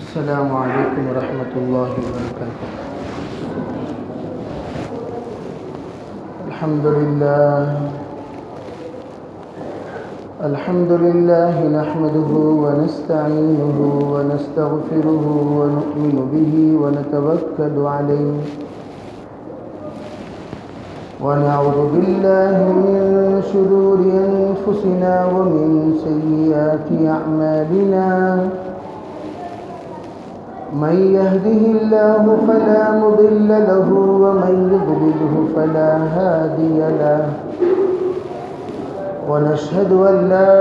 السلام علیکم ورحمۃ اللہ وبرکاتہ۔ الحمد للہ نحمده ونستعینه ونستغفره ونؤمن به ونتوکل علیہ ونعوذ باللہ من شرور انفسنا ومن سیئات اعمالنا، من يهده الله فلا مضل له ومن يضلله فلا هادي له، ونشهد أن لا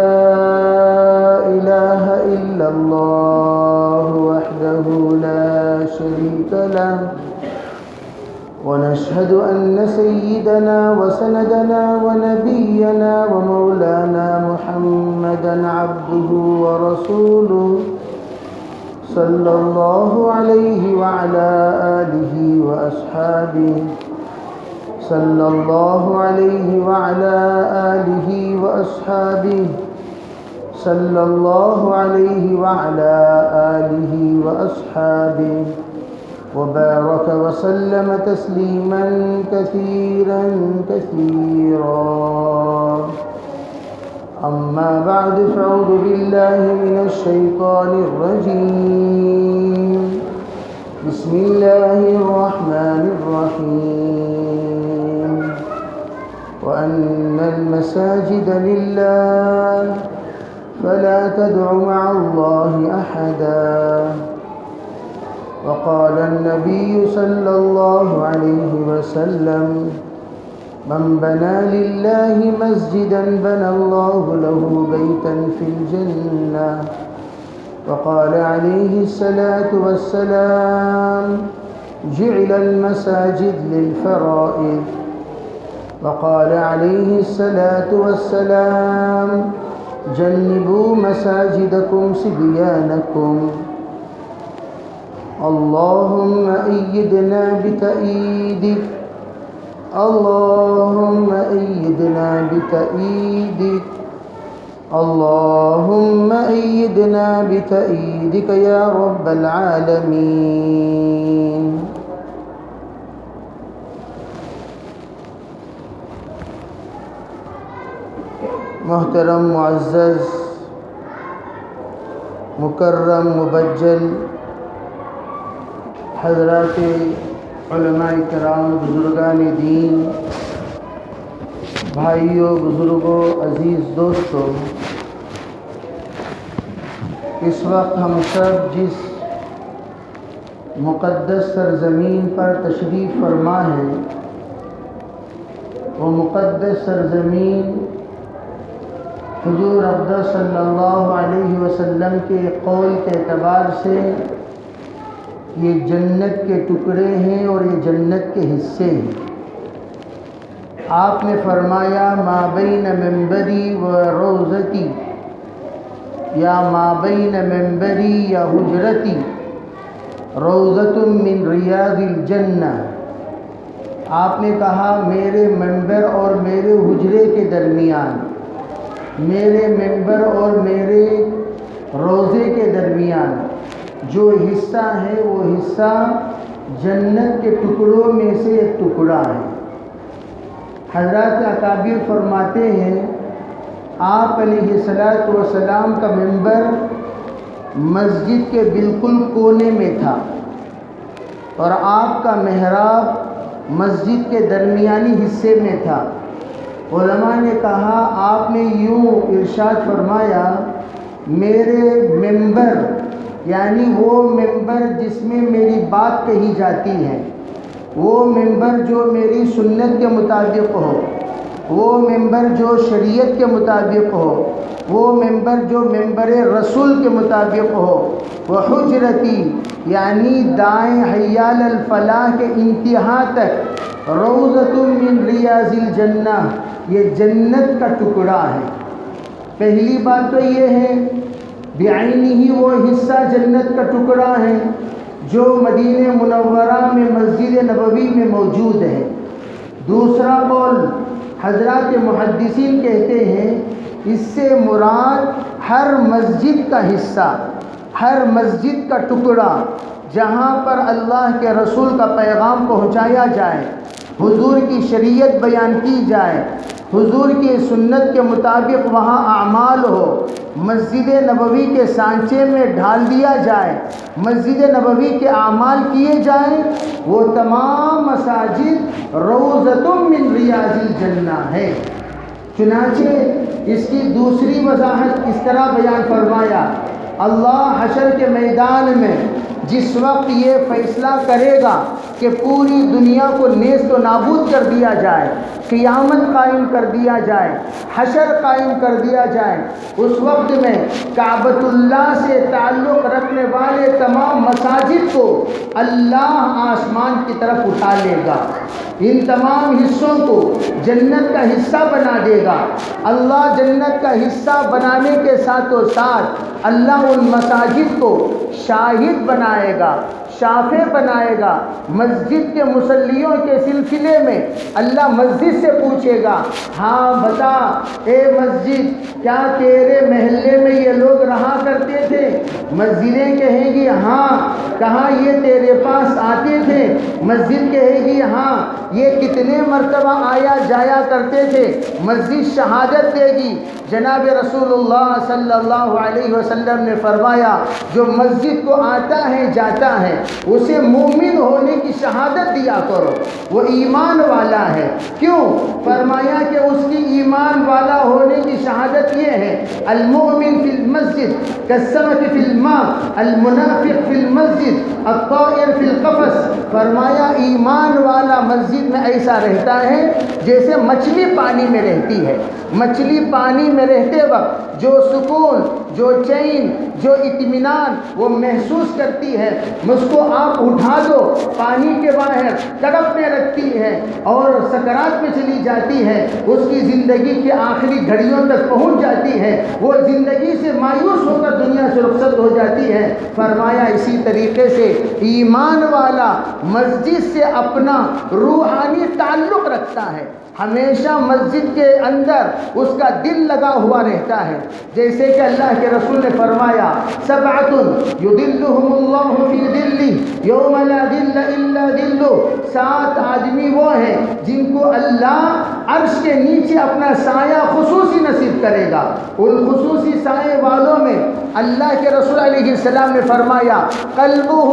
إله إلا الله وحده لا شريك له، ونشهد أن سيدنا وسندنا ونبينا ومولانا محمدا عبده ورسوله صلى الله عليه وعلى آله وأصحابه صلى الله عليه وعلى آله وأصحابه صلى الله عليه وعلى آله وأصحابه وبارك وسلم تسليما كثيرا كثيرا. أما بعد فأعوذ بالله من الشيطان الرجيم. بسم الله الرحمن الرحيم. وأن المساجد لله فلا تدع مع الله أحدا. وقال النبي صلى الله عليه وسلم: من بنى لله مسجدا بنى الله له بيتا في الجنة. وقال عليه الصلاة والسلام: جعل المساجد للفرائض. وقال عليه الصلاة والسلام: جنبوا مساجدكم صبيانكم. اللهم أيدنا بتأييدك، اللهم أيدنا بتأييدك، اللهم أيدنا بتأييدك يا رب العالمين. محترم معزز مکرم مبجل حضرات علماء کرام، بزرگان دین، بھائیوں، بزرگوں، عزیز دوستوں، اس وقت ہم سب جس مقدس سرزمین پر تشریف فرما ہیں، وہ مقدس سرزمین حضور اقدس صلی اللہ علیہ وسلم کے قول کے اعتبار سے یہ جنت کے ٹکڑے ہیں اور یہ جنت کے حصے ہیں۔ آپ نے فرمایا: ما بین منبری و روضتی، یا ما بین منبری یا حجرتی روضۃ من ریاض الجنہ۔ آپ نے کہا میرے منبر اور میرے حجرے کے درمیان، میرے منبر اور میرے روضے کے درمیان جو حصہ ہے وہ حصہ جنت کے ٹکڑوں میں سے ایک ٹکڑا ہے۔ حضرات اکابر فرماتے ہیں آپ علیہ الصلاۃ والسلام کا منبر مسجد کے بالکل کونے میں تھا اور آپ کا محراب مسجد کے درمیانی حصے میں تھا۔ علماء نے کہا آپ نے یوں ارشاد فرمایا: میرے منبر، یعنی وہ منبر جس میں میری بات کہی جاتی ہے، وہ منبر جو میری سنت کے مطابق ہو، وہ ممبر جو شریعت کے مطابق ہو، وہ ممبر جو ممبر رسول کے مطابق ہو، وہ حجرتی یعنی دائیں حیال الفلاح کے انتہا تک روضۃ من ریاض الجنہ، یہ جنت کا ٹکڑا ہے۔ پہلی بات تو یہ ہے بعینی ہی وہ حصہ جنت کا ٹکڑا ہے جو مدینہ منورہ میں مسجد نبوی میں موجود ہے۔ دوسرا قول حضرات محدثین کہتے ہیں اس سے مراد ہر مسجد کا حصہ، ہر مسجد کا ٹکڑا جہاں پر اللہ کے رسول کا پیغام پہنچایا جائے، حضور کی شریعت بیان کی جائے، حضور کی سنت کے مطابق وہاں اعمال ہو، مسجد نبوی کے سانچے میں ڈھال دیا جائے، مسجد نبوی کے اعمال کیے جائیں، وہ تمام مساجد روضۃ من ریاض الجنہ ہے۔ چنانچہ اس کی دوسری وضاحت اس طرح بیان فرمایا، اللہ حشر کے میدان میں جس وقت یہ فیصلہ کرے گا کہ پوری دنیا کو نیست و نابود کر دیا جائے، قیامت قائم کر دیا جائے، حشر قائم کر دیا جائے، اس وقت میں کعبۃ اللہ سے تعلق رکھنے والے تمام مساجد کو اللہ آسمان کی طرف اٹھا لے گا، ان تمام حصوں کو جنت کا حصہ بنا دے گا۔ اللہ جنت کا حصہ بنانے کے ساتھ و ساتھ اللہ ان مساجد کو شاہد بنائے گا، شافع بنائے گا۔ مسجد کے مصلیوں کے سلسلے میں اللہ مسجد سے پوچھے گا، ہاں بتا اے مسجد، کیا تیرے محلے میں یہ لوگ رہا کرتے تھے؟ مسجدیں کہیں گی ہاں۔ کہاں یہ تیرے پاس آتے تھے؟ مسجد کہے گی ہاں۔ یہ کتنے مرتبہ آیا جایا کرتے تھے؟ مسجد شہادت دے گی۔ جناب رسول اللہ صلی اللہ علیہ وسلم نے فرمایا، جو مسجد کو آتا ہے جاتا ہے اسے مومن ہونے کی شہادت دیا کرو، وہ ایمان والا ہے۔ کیوں؟ فرمایا کہ اس کی ایمان والا ہونے کی شہادت یہ ہے، المؤمن فی المسجد کالسمک فی الماء، المنافق فی المسجد الطائر فی القفص۔ فرمایا ایمان والا مسجد میں ایسا رہتا ہے جیسے مچھلی پانی میں رہتی ہے۔ مچھلی پانی میں رہتے وقت جو سکون، جو چین، جو اطمینان وہ محسوس کرتی ہے، اس کو آپ اٹھا دو پانی کے باہر تڑپنے رکھتی ہے اور سکرات میں چلی جاتی ہے، اس کی زندگی کے آخری گھڑیوں تک پہنچ جاتی ہے، وہ زندگی سے مایوس ہو کر دنیا سے رخصت ہو جاتی ہے۔ فرمایا اسی طریقے سے ایمان والا مسجد سے اپنا روحانی تعلق رکھتا ہے، ہمیشہ مسجد کے اندر اس کا دل لگا ہوا رہتا ہے۔ جیسے کہ اللہ کے رسول نے فرمایا، سبعۃ یظلھم اللہ فی ظلہ یوم لا ظل الا ظلہ، 7 آدمی وہ ہیں جن کو اللہ عرش کے نیچے اپنا سایہ خصوصی نصیب کرے گا۔ ان خصوصی سائے والوں میں اللہ کے رسول علیہ السلام نے فرمایا، قلبہ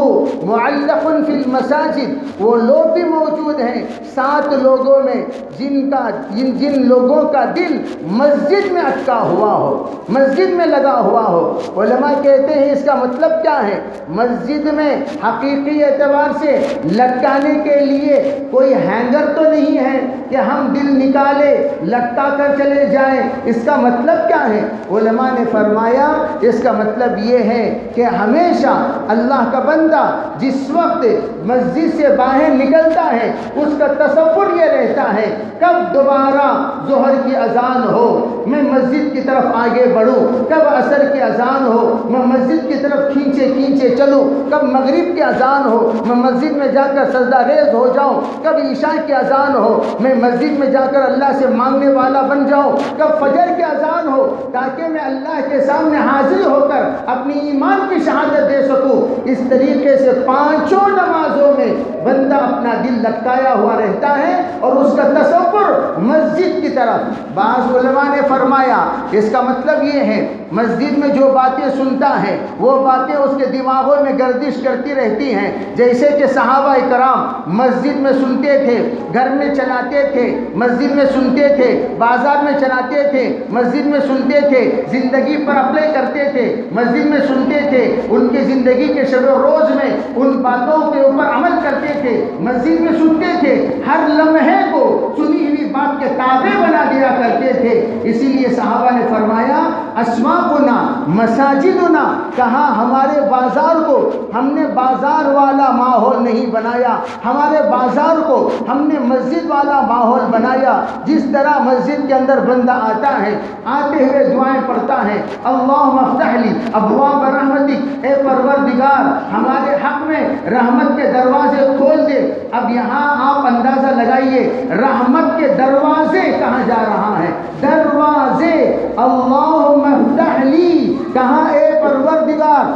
معلق فی المساجد، وہ لوگ بھی موجود ہیں 7 لوگوں میں جن لوگوں کا دل مسجد میں اٹکا ہوا ہو، مسجد میں لگا ہوا ہو۔ علماء کہتے ہیں اس کا مطلب کیا ہے؟ مسجد میں حقیقی اعتبار سے لٹکانے کے لیے کوئی ہینگر تو نہیں ہے کہ ہم دل نکالے لٹکا کر چلے جائیں۔ اس کا مطلب کیا ہے؟ علماء نے فرمایا اس کا مطلب یہ ہے کہ ہمیشہ اللہ کا بندہ جس وقت مسجد سے باہر نکلتا ہے اس کا تصور یہ رہتا ہے، کب دوبارہ ظہر کی اذان ہو میں مسجد کی طرف آگے بڑھوں، کب عصر کی اذان ہو میں مسجد کی طرف کھینچے چلوں، کب مغرب کی اذان ہو میں مسجد میں جا کر سجدہ ریز ہو جاؤں، کب عشاء کی اذان ہو میں مسجد میں جا کر اللہ سے مانگنے والا بن جاؤں، کب فجر کی اذان ہو تاکہ میں اللہ کے سامنے حاضر ہو کر اپنی ایمان کی شہادت دے سکوں۔ اس طریقے سے 5 نمازوں میں بندہ اپنا دل لٹکایا ہوا رہتا ہے اور اس کا تصور مسجد کی طرف۔ بعض علماء نے فرمایا اس کا مطلب یہ ہے مسجد میں جو باتیں سنتا ہے وہ باتیں اس کے دماغوں میں گردش کرتی رہتی ہیں، جیسے کہ صحابہ کرام مسجد میں سنتے تھے، گھر میں چلاتے تھے، مسجد میں سنتے تھے، بازار میں چلاتے تھے، مسجد میں سنتے تھے، زندگی پر اپلائی کرتے تھے، مسجد میں سنتے تھے، ان کی زندگی کے شب و روز میں ان باتوں کے اوپر عمل کرتے تھے، مسجد میں سنتے تھے، ہر لمحے کو سنی ہوئی بات کے تابع بنا دیا کرتے تھے۔ اسی لیے صحابہ نے فرمایا اسواقنا مساجدنا، کہا ہمارے بازار کو ہم نے بازار والا ماحول نہیں بنایا، ہمارے بازار کو ہم نے مسجد والا ماحول بنایا۔ جس طرح مسجد کے اندر بندہ آتا ہے، آتے ہوئے دعائیں پڑھتا ہے، اللہم افتح لی ابواب رحمتک، اے پروردگار ہمارے حق میں رحمت کے دروازے کھول دے۔ اب یہاں آپ اندازہ لگائیے رحمت کے دروازے کہاں جا رہا ہے؟ دروازے، اللہم افتح لی، کہاں اے پروردگار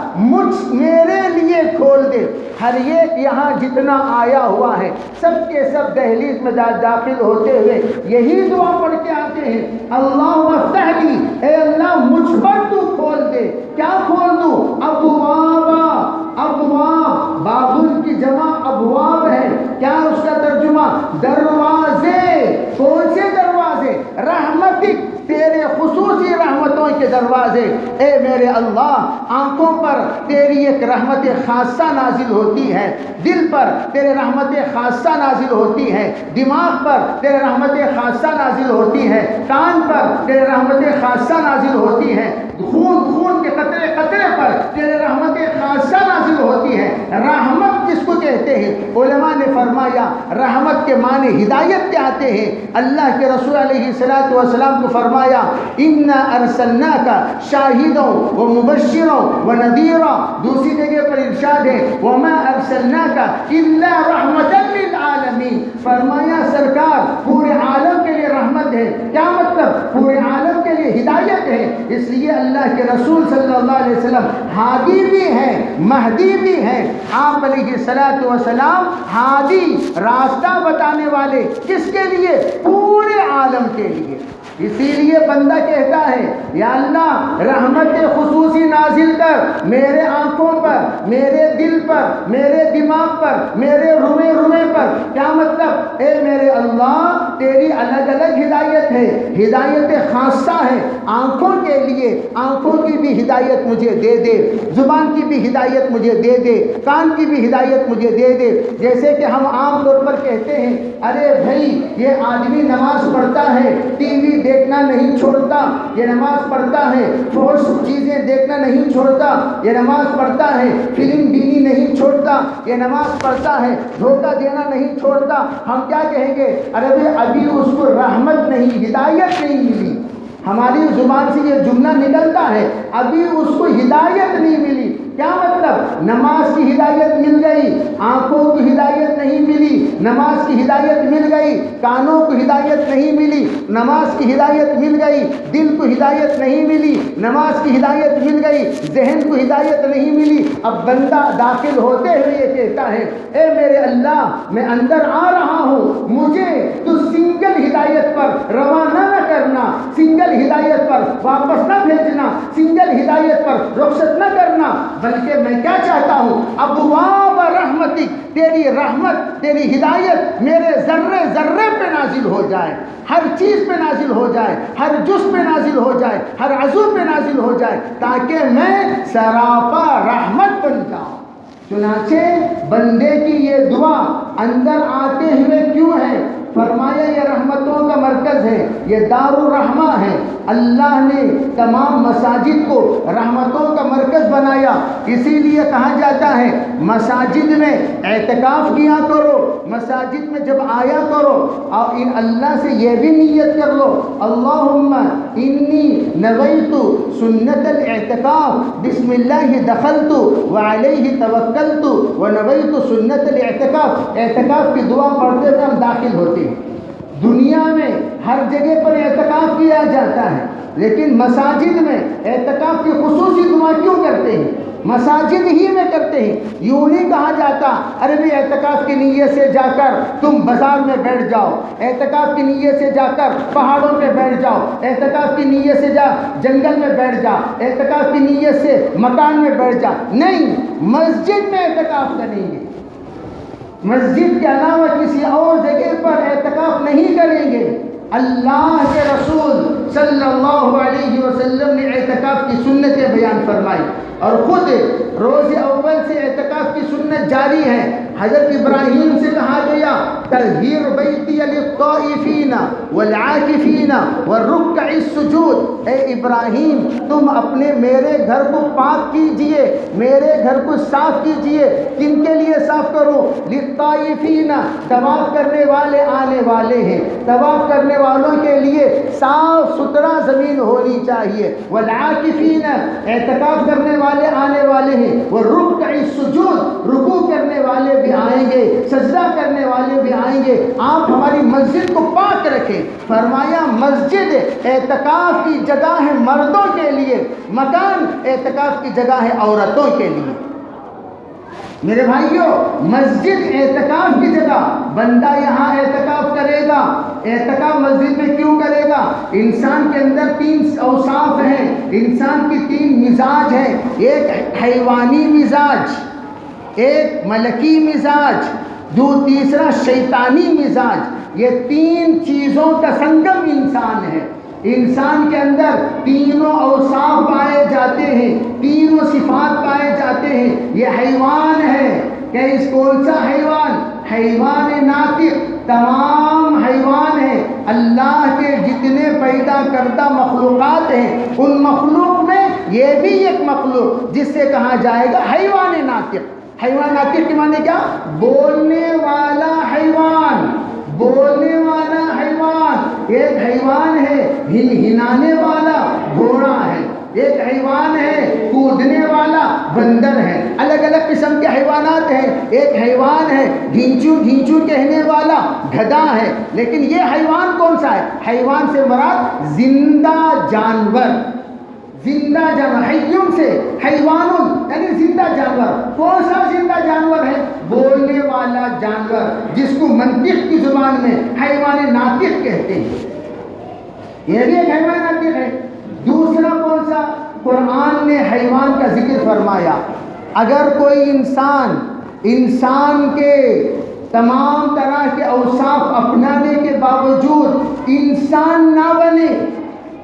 میرے لیے کھول دے۔ ہر ایک یہاں جتنا آیا ہوا ہے سب کے سب دہلیز میں داخل ہوتے ہوئے یہی دعا پڑھ کے آتے ہیں، اللہم افتح لی، اے اللہ مجھ پر تو کھول دے۔ کیا کھول دوں؟ ابوابا، ابواب، بابل کی جمع ابواب ہے، کیا اس کا ترجمہ؟ دروازے۔ کون سے دروازے؟ رحمتک، تیرے خصوصی رحمتوں کے دروازے۔ اے میرے اللہ، آنکھوں پر تیری ایک رحمت خاصہ نازل ہوتی ہے، دل پر تیرے رحمت خاصہ نازل ہوتی ہے، دماغ پر تیرے رحمت خاصہ نازل ہوتی ہے، کان پر تیرے رحمت خاصہ نازل ہوتی ہے، خون کے قطرے قطرے پر تیرے رحمت خاصہ نازل ہوتی ہے۔ رحمت کس کو کہتے ہیں؟ علماء نے فرمایا رحمت کے معنی ہدایت کے آتے ہیں۔ اللہ کے رسول علیہ الصلوۃ والسلام کو فرمایا انا ارسلناک شاہدا ومبشرا ونذیرا، دوسری جگہ پر ارشاد ہے وما ارسلناک الا رحمتا للعالمین، فرمایا سرکار پورے عالم کے لیے رحمت ہے۔ کیا مطلب؟ پورے عالم کے لیے ہدایت ہے۔ اس لیے اللہ کے رسول صلی اللہ علیہ وسلم ہادی بھی ہیں، مہدی بھی ہیں۔ آپ علیہ الصلوۃ والسلام ہادی، راستہ بتانے والے، کس کے لیے؟ پورے عالم کے لیے۔ اسی لیے بندہ کہتا ہے یا اللہ رحمت خصوصی نازل کر میرے آنکھوں پر، میرے دل پر، میرے دماغ پر، میرے روئے روئے پر۔ کیا مطلب؟ اے میرے اللہ تیری الگ الگ ہدایت ہے، ہدایت خاصہ ہے آنکھوں کے لیے، آنکھوں کی بھی ہدایت مجھے دے دے، زبان کی بھی ہدایت مجھے دے دے، کان کی بھی ہدایت مجھے دے دے۔ جیسے کہ ہم عام طور پر کہتے ہیں ارے بھائی یہ آدمی نماز پڑھتا ہے، ٹی وی دیکھنا نہیں چھوڑتا، یہ نماز پڑھتا ہے، فحش چیزیں دیکھنا نہیں چھوڑتا، یہ نماز پڑھتا ہے، فلم بینی نہیں چھوڑتا، یہ نماز پڑھتا ہے، دھوکہ دینا نہیں چھوڑتا۔ ہم کیا کہیں گے؟ ارے ابھی اس کو رحمت نہیں، ہدایت نہیں ملی۔ ہماری زبان سے یہ جملہ نکلتا ہے ابھی اس کو ہدایت نہیں ملی۔ کیا مطلب؟ نماز کی ہدایت مل گئی، آنکھوں کی ہدایت نہیں ملی، نماز کی ہدایت مل گئی، کانوں کو ہدایت نہیں ملی، نماز کی ہدایت مل گئی، دل کو ہدایت نہیں ملی، نماز کی ہدایت مل گئی، ذہن کو ہدایت نہیں ملی۔ اب بندہ داخل ہوتے ہوئے یہ کہتا ہے اے میرے اللہ میں اندر آ رہا ہوں، مجھے تو سنگل ہدایت پر روانہ نہ کرنا، سنگل ہدایت پر واپس نہ بھیجنا، سنگل ہدایت پر رخصت نہ کرنا، بلکہ میں کیا چاہتا ہوں؟ ابواب رحمتک، تیری رحمت، تیری ہدایت میرے ذرے ذرے پہ نازل ہو جائے، ہر چیز پہ نازل ہو جائے، ہر جز پہ نازل ہو جائے، ہر عضو پہ نازل ہو جائے، تاکہ میں سراپا رحمت بن جاؤں۔ چنانچہ بندے کی یہ دعا اندر آتے ہوئے کیوں ہے؟ فرمایا یہ رحمتوں کا مرکز ہے، یہ دار الرحمہ ہے۔ اللہ نے تمام مساجد کو رحمتوں کا مرکز بنایا، اسی لیے کہا جاتا ہے مساجد میں اعتکاف کیا کرو، مساجد میں جب آیا کرو اور ان اللہ سے یہ بھی نیت کر لو اللہم انی نویت سنت الاعتکاف بسم اللہ دخلت وعلیہ توکلت ونویت سنت الاعتکاف۔ اعتکاف کی دعا پڑھتے ہوئے ہم داخل ہوتے ہیں۔ دنیا میں ہر جگہ پر اعتکاف کیا جاتا ہے، لیکن مساجد میں اعتکاف کی خصوصی دعا کیوں کرتے ہیں؟ مساجد ہی میں کرتے ہیں۔ یوں نہیں کہا جاتا ارے بھی اعتکاف کی نیت سے جا کر تم بازار میں بیٹھ جاؤ، اعتکاف کی نیت سے جا کر پہاڑوں پہ بیٹھ جاؤ، اعتکاف کی نیت سے جا جنگل میں بیٹھ جا، اعتکاف کی نیت سے مکان میں بیٹھ جا۔ نہیں، مسجد میں اعتکاف کریں گے، مسجد کے علاوہ کسی اور جگہ پر اعتکاف نہیں کریں گے۔ اللہ کے رسول صلی اللہ علیہ وسلم نے اعتکاف کی سنتیں بیان فرمائی اور خود روز اول سے اعتکاف کی سنت جاری ہے۔ حضرت ابراہیم سے کہا گیا تطہیر بیتی للطائفین والعاکفین والرکع السجود، اے ابراہیم تم اپنے میرے گھر کو پاک کیجئے، میرے گھر کو صاف کیجئے۔ کن کے لیے صاف کرو؟ للطائفین، طواف کرنے والے آنے والے ہیں، طواف کرنے والوں کے لیے صاف ستھرا زمین ہونی چاہیے. والعاکفین اعتکاف کرنے والے آنے والے ہیں. والرکع السجود رکوع کرنے والے بھی آئیں گے, سجدہ کرنے والے بھی آئیں گے. آپ ہماری مسجد کو پاک رکھیں. فرمایا مسجد اعتکاف کی جگہ ہے مردوں کے لیے, مکان اعتکاف کی جگہ ہے عورتوں کے لیے. میرے بھائیوں, مسجد اعتکاف کی جگہ, بندہ یہاں اعتکاف کرے گا. اعتکاف مسجد میں کیوں کرے گا؟ انسان کے اندر 3 اوصاف ہیں, انسان کی 3 مزاج ہیں. ایک حیوانی مزاج, ایک ملکی مزاج, تیسرا شیطانی مزاج. یہ 3 چیزوں کا سنگم انسان ہے. انسان کے اندر تینوں اوصاف پائے جاتے ہیں, تینوں صفات پائے جاتے ہیں. یہ حیوان ہے. کہ اس کون سا حیوان؟ حیوان ناطق. تمام حیوان ہیں. اللہ کے جتنے پیدا کردہ مخلوقات ہیں ان مخلوق میں یہ بھی ایک مخلوق جس سے کہا جائے گا حیوان ناطق. حیوان ناطق کے معنی کیا؟ بولنے والا حیوان, بولنے والا حیوان. ایک حیوان ہے ہنانے والا گھوڑا ہے, ایک حیوان ہے کودنے والا بندر ہے. الگ الگ قسم کے حیوانات ہیں. ایک حیوان ہے ڈھینچو ڈھینچو کہنے والا گدھا ہے. لیکن یہ حیوان کون سا ہے؟ حیوان سے مراد زندہ جانور. زندہ جانور, حیون سے حیوان یعنی زندہ جانور. کون سا زندہ جانور ہے؟ بولنے والا جانور, جس کو منطق کی زبان میں حیوان ناطق کہتے ہیں. یہ بھی ایک حیوان ناطق ہے. دوسرا کون سا؟ قرآن نے حیوان کا ذکر فرمایا. اگر کوئی انسان کے تمام طرح کے اوصاف اپنانے کے باوجود انسان نہ بنے,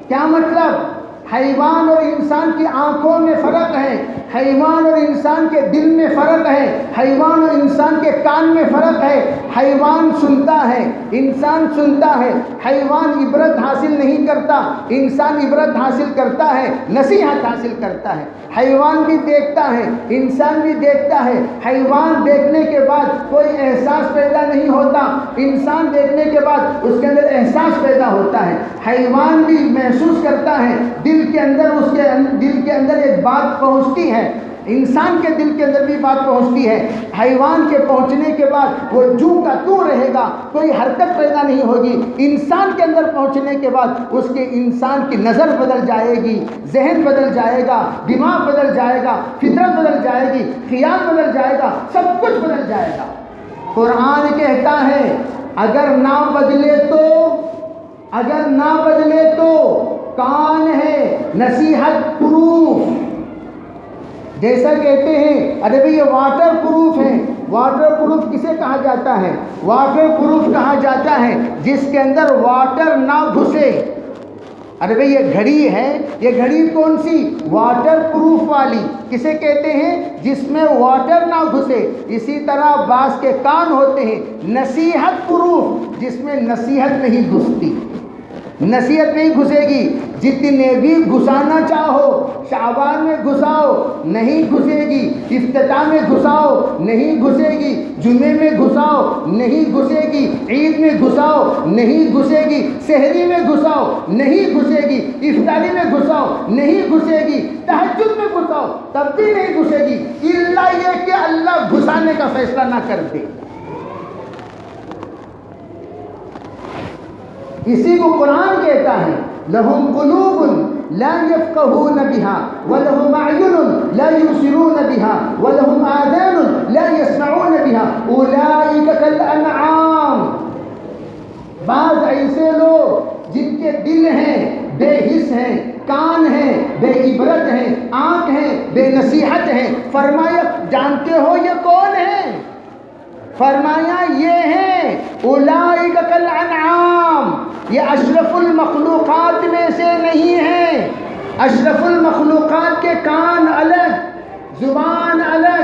کیا مطلب؟ حیوان اور انسان کی آنکھوں میں فرق ہے, حیوان اور انسان کے دل میں فرق ہے, حیوان اور انسان کے کان میں فرق ہے. حیوان سنتا ہے, انسان سنتا ہے. حیوان عبرت حاصل نہیں کرتا, انسان عبرت حاصل کرتا ہے, نصیحت حاصل کرتا ہے. حیوان بھی دیکھتا ہے, انسان بھی دیکھتا ہے. حیوان دیکھنے کے بعد کوئی احساس پیدا نہیں ہوتا, انسان دیکھنے کے بعد اس کے اندر احساس پیدا ہوتا ہے. حیوان بھی محسوس کرتا ہے, دل کے اندر اس کے دل کے اندر ایک بات پہنچتی ہے. انسان کے دل کے اندر بھی بات پہنچتی ہے. حیوان کے پہنچنے کے بعد وہ جو کا تو رہے گا, کوئی حرکت پیدا نہیں ہوگی. انسان کے اندر پہنچنے کے بعد اس کے انسان کی نظر بدل جائے گی, ذہن بدل جائے گا, دماغ بدل جائے گا, فطرت بدل جائے گی, خیال بدل جائے گا, سب کچھ بدل جائے گا. قرآن کہتا ہے اگر نہ بدلے تو کان ہے نصیحت پروف. جیسا کہتے ہیں ارے بھئی یہ واٹر پروف ہے. واٹر پروف کسے کہا جاتا ہے؟ واٹر پروف کہا جاتا ہے جس کے اندر واٹر نہ گھسے. ارے بھئی یہ گھڑی ہے, یہ گھڑی کون سی؟ واٹر پروف والی. کسے کہتے ہیں؟ جس میں واٹر نہ گھسے. اسی طرح بعض کے کان ہوتے ہیں نصیحت پروف, جس میں نصیحت نہیں گھستی, نصیحت نہیں گھسے گی. جتنے بھی گھسانا چاہو, شعبان میں گھساؤ نہیں گھسے گی, افتتاح میں گھساؤ نہیں گھسے گی, جمعے میں گھساؤ نہیں گھسے گی, عید میں گھساؤ نہیں گھسے گی, سحری میں گھساؤ نہیں گھسے گی, افطاری میں گھساؤ نہیں گھسے گی, تہجد میں گھساؤ تب بھی نہیں گھسے گی, الا یہ کہ اللہ گھسانے کا فیصلہ نہ کر دے. اسی کو قرآن کہتا ہے لہم قلوب لا يفقهون بها ولهم اعین لا یبصرون بها ولهم آذان لا يسمعون بها اولئک کالانعام. بعض ایسے لوگ جن کے دل ہیں بے حس ہیں, کان ہیں بے عبرت ہیں, آنکھ ہیں بے نصیحت ہیں. فرمایا جانتے ہو یہ کون ہیں؟ فرمایا یہ ہیں اولئک کالانعام, یہ اشرف المخلوقات میں سے نہیں ہیں. اشرف المخلوقات کے کان الگ, زبان الگ,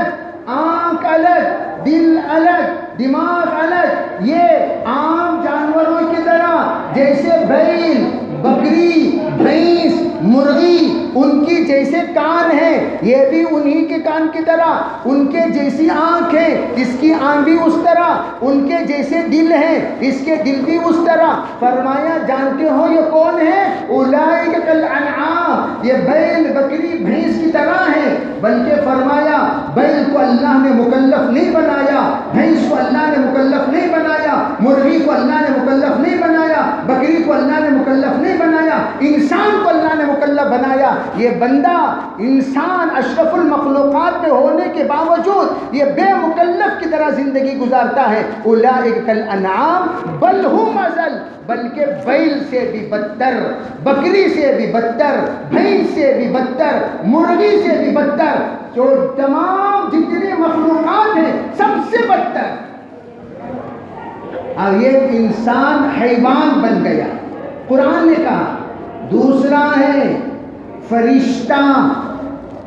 آنکھ الگ, دل الگ, دماغ الگ. یہ عام جانوروں کی طرح جیسے بیل, بکری، بھینس، مرغی ان کی جیسے کان ہیں، یہ بھی انہی کے کان کی طرح، ان کے جیسی آنکھ ہے، اس کی آنکھ بھی اس طرح، ان کے جیسے دل ہیں، اس کے دل بھی اس طرح۔ فرمایا جانتے ہو یہ کون ہے؟ اولئک کالانعام، یہ بیل، بکری، بھینس کی طرح ہیں۔ بلکہ فرمایا بیل کو اللہ نے مکلف نہیں بنایا، بھینس کو اللہ نے مکلف نہیں بنایا، مرغی کو اللہ نے مکلف نہیں بنایا، بکری کو اللہ نے مکلف نہیں بنایا، انسان کو اللہ نے مکلف بنایا۔ یہ بندہ انسان اشرف المخلوقات میں ہونے کے باوجود یہ بے مکلف کی طرح زندگی گزارتا ہے۔ اولئک کالانعام بل هم اضل، بلکہ بیل سے بھی بدتر، بکری سے بھی بدتر، بھینس سے بھی بدتر، مرغی سے بھی بدتر، جو تمام جتنی مخلوقات ہیں سب سے بدتر۔ اب یہ انسان حیوان بن گیا، قرآن نے کہا۔ دوسرا ہے فرشتہ،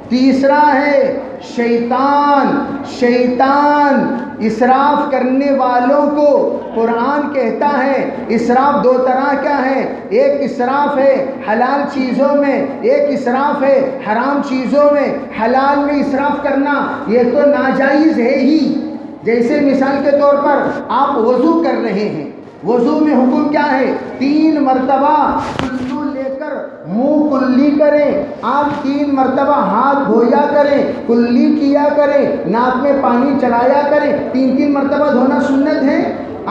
تیسرا ہے شیطان۔ شیطان اسراف کرنے والوں کو قرآن کہتا ہے اسراف دو طرح کا ہے، ایک اسراف ہے حلال چیزوں میں، ایک اسراف ہے حرام چیزوں میں۔ حلال میں اسراف کرنا یہ تو ناجائز ہے ہی، جیسے مثال کے طور پر آپ وضو کر رہے ہیں، وضو میں حکم کیا ہے؟ 3 مرتبہ کلو لے کر منہ کلی کریں، آپ 3 مرتبہ ہاتھ دھویا کریں، کلی کیا کریں، ناک میں پانی چلایا کریں، 3 مرتبہ دھونا سنت ہے۔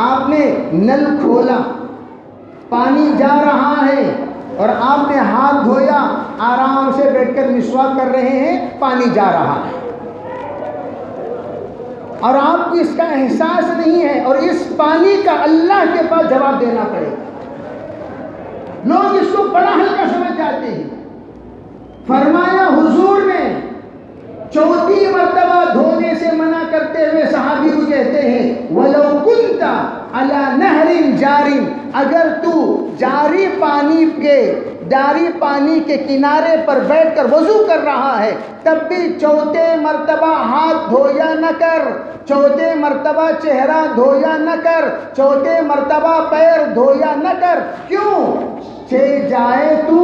آپ نے نل کھولا، پانی جا رہا ہے اور آپ نے ہاتھ دھویا، آرام سے بیٹھ کر مسواک کر رہے ہیں، پانی جا رہا ہے اور آپ کو اس کا احساس نہیں ہے، اور اس پانی کا اللہ کے پاس جواب دینا پڑے گا۔ لوگ اس کو بڑا ہلکا سمجھ جاتے ہیں۔ فرمایا حضور نے 4 مرتبہ دھونے سے منع کرتے ہوئے صحابی کو کہتے ہیں وَلَوْ كُنْتَ عَلَى نَهْرٍ جَارٍ، اگر تو جاری پانی کے کنارے پر بیٹھ کر وضو کر رہا ہے تب بھی 4 مرتبہ ہاتھ دھویا نہ کر، 4 مرتبہ چہرہ دھویا نہ کر، 4 مرتبہ پیر دھویا نہ کر۔ کیوں؟ جائے تو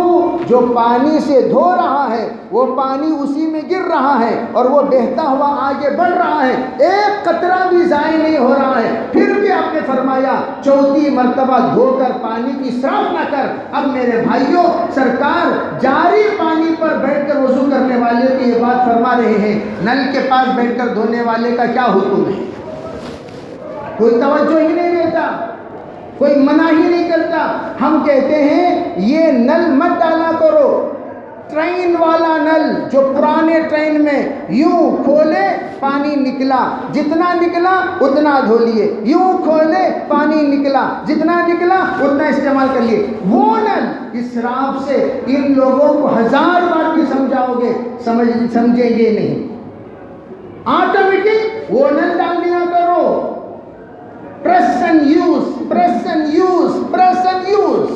جو پانی سے دھو رہا ہے وہ پانی اسی میں گر رہا ہے اور وہ بہتا ہوا آگے بڑھ رہا ہے، ایک قطرہ بھی ضائع نہیں ہو رہا ہے، پھر بھی آپ نے فرمایا 4 مرتبہ دھو کر پانی کی اسراف نہ کر۔ اب میرے بھائیوں، سرکار جاری پانی پر بیٹھ کر وضو کرنے والے کی یہ بات فرما رہے ہیں، نل کے پاس بیٹھ کر دھونے والے کا کیا حکم ہے؟ کوئی توجہ ہی نہیں دیتا، کوئی منع ہی نہیں کرتا۔ ہم کہتے ہیں یہ نل مت ڈالا کرو، ٹرین والا نل جو پرانے ٹرین میں یوں کھولے پانی نکلا، جتنا نکلا اتنا دھو لیے، یوں کھولے پانی نکلا، جتنا نکلا اتنا استعمال کر لیے، وہ نل اسراف سے ان لوگوں کو 1000 بار بھی سمجھاؤ گے سمجھیں گے نہیں۔ آٹومیٹک وہ نل ڈال دیا کرو، press and use, press and use, press and use.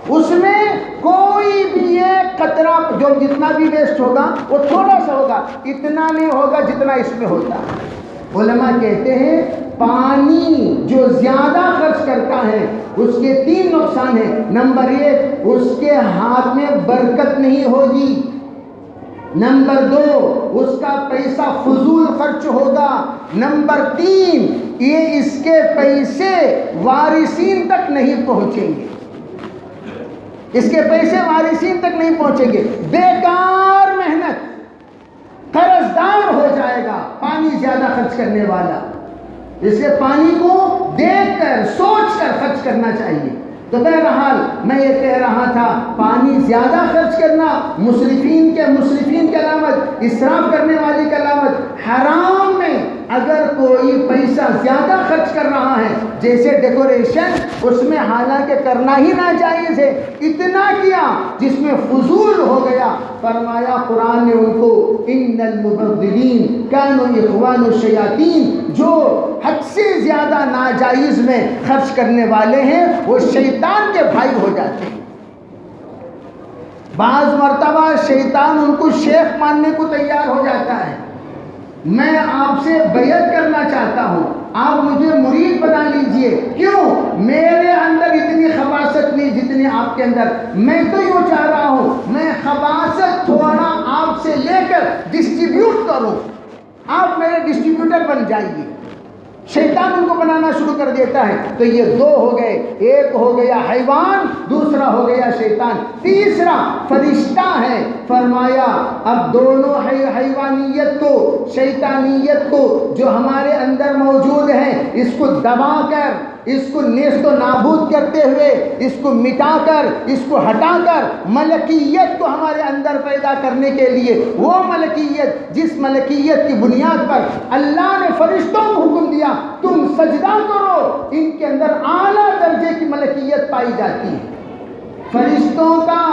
اس میں کوئی بھی ایک قطرہ جو جتنا بھی ویسٹ ہوگا وہ تھوڑا سا ہوگا، اتنا نہیں ہوگا جتنا اس میں ہوتا ہے۔ علماء کہتے ہیں پانی جو زیادہ خرچ کرتا ہے اس کے 3 نقصان ہیں۔ نمبر 1، اس کے ہاتھ میں برکت نہیں ہوگی۔ نمبر 2، اس کا پیسہ فضول خرچ ہوگا۔ نمبر 3، یہ اس کے پیسے وارثین تک نہیں پہنچیں گے، اس کے پیسے وارثین تک نہیں پہنچیں گے، بیکار محنت، قرض دار ہو جائے گا پانی زیادہ خرچ کرنے والا۔ اس لیے پانی کو دیکھ کر سوچ کر خرچ کرنا چاہیے۔ تو بہرحال میں یہ کہہ رہا تھا پانی زیادہ خرچ کرنا مسرفین کے علامت، اسراف کرنے والی کی علامت۔ حرام میں اگر کوئی پیسہ زیادہ خرچ کر رہا ہے جیسے ڈیکوریشن، اس میں حالانکہ کرنا ہی ناجائز ہے، اتنا کیا جس میں فضول ہو گیا، فرمایا قرآن نے ان کو ان المبذرین کانوا اخوان الشیاطین، جو حد سے زیادہ ناجائز میں خرچ کرنے والے ہیں وہ شیطان کے بھائی ہو جاتے ہیں۔ بعض مرتبہ شیطان ان کو شیخ ماننے کو تیار ہو جاتا ہے، میں آپ سے بیعت کرنا چاہتا ہوں، آپ مجھے مرید بنا لیجئے۔ کیوں؟ میرے اندر اتنی خباثت نہیں جتنی آپ کے اندر۔ میں تو یوں چاہ رہا ہوں میں خباثت تھوڑا آپ سے لے کر ڈسٹریبیوٹ کروں، آپ میرے ڈسٹریبیوٹر بن جائیے۔ شیطان ان کو بنانا شروع کر دیتا ہے۔ تو یہ دو ہو گئے، ایک ہو گیا حیوان، دوسرا ہو گیا شیطان، تیسرا فرشتہ ہے۔ فرمایا اب دونوں حیوانیت کو، شیطانیت کو جو ہمارے اندر موجود ہے، اس کو دبا کر، اس کو نیست و نابود کرتے ہوئے، اس کو مٹا کر، اس کو ہٹا کر ملکیت کو ہمارے اندر پیدا کرنے کے لیے، وہ ملکیت جس ملکیت کی بنیاد پر اللہ نے فرشتوں کو حکم دیا تم سجدہ کرو، ان کے اندر اعلیٰ درجے کی ملکیت پائی جاتی ہے۔ فرشتوں کا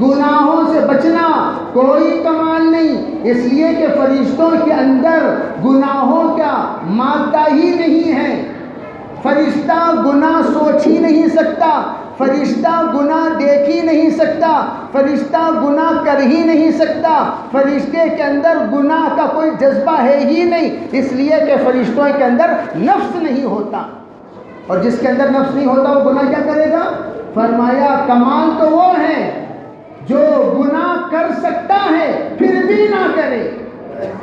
گناہوں سے بچنا کوئی کمال نہیں، اس لیے کہ فرشتوں کے اندر گناہوں کا مادہ ہی نہیں ہے۔ فرشتہ گناہ سوچ ہی نہیں سکتا، فرشتہ گناہ دیکھ ہی نہیں سکتا، فرشتہ گناہ کر ہی نہیں سکتا، فرشتے کے اندر گناہ کا کوئی جذبہ ہے ہی نہیں، اس لیے کہ فرشتوں کے اندر نفس نہیں ہوتا، اور جس کے اندر نفس نہیں ہوتا وہ گناہ کیا کرے گا؟ فرمایا کمال تو وہ ہے جو گناہ کر سکتا ہے پھر بھی نہ کرے،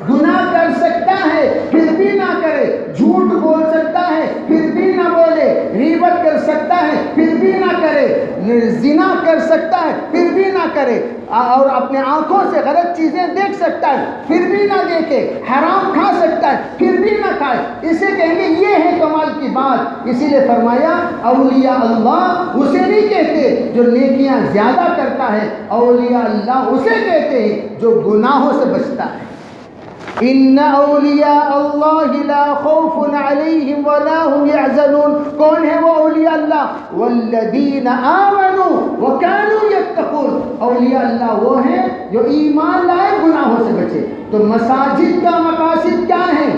گناہ کر سکتا ہے پھر بھی نہ کرے، جھوٹ بول سکتا ہے پھر بھی نہ بولے، غیبت کر سکتا ہے پھر بھی نہ کرے، زنا کر سکتا ہے پھر بھی نہ کرے، اور اپنے آنکھوں سے غلط چیزیں دیکھ سکتا ہے پھر بھی نہ دیکھے، حرام کھا سکتا ہے پھر بھی نہ کھائے، اسے کہیں گے یہ ہے کمال کی بات۔ اسی لیے فرمایا اولیاء اللہ اسے نہیں کہتے جو نیکیاں زیادہ کرتا ہے، اولیاء اللہ اسے کہتے ہیں جو گناہوں سے بچتا ہے۔ ان اولیاء اللہ لا خوف علیہم ولا هم يحزنون، کون ہے وہ اولیاء اللہ؟ والذین آمنوا وكانوا يتقون، اولیاء اللہ وہ ہیں جو ایمان لائے گناہوں سے بچے۔ تو مساجد کا مقاصد کیا ہے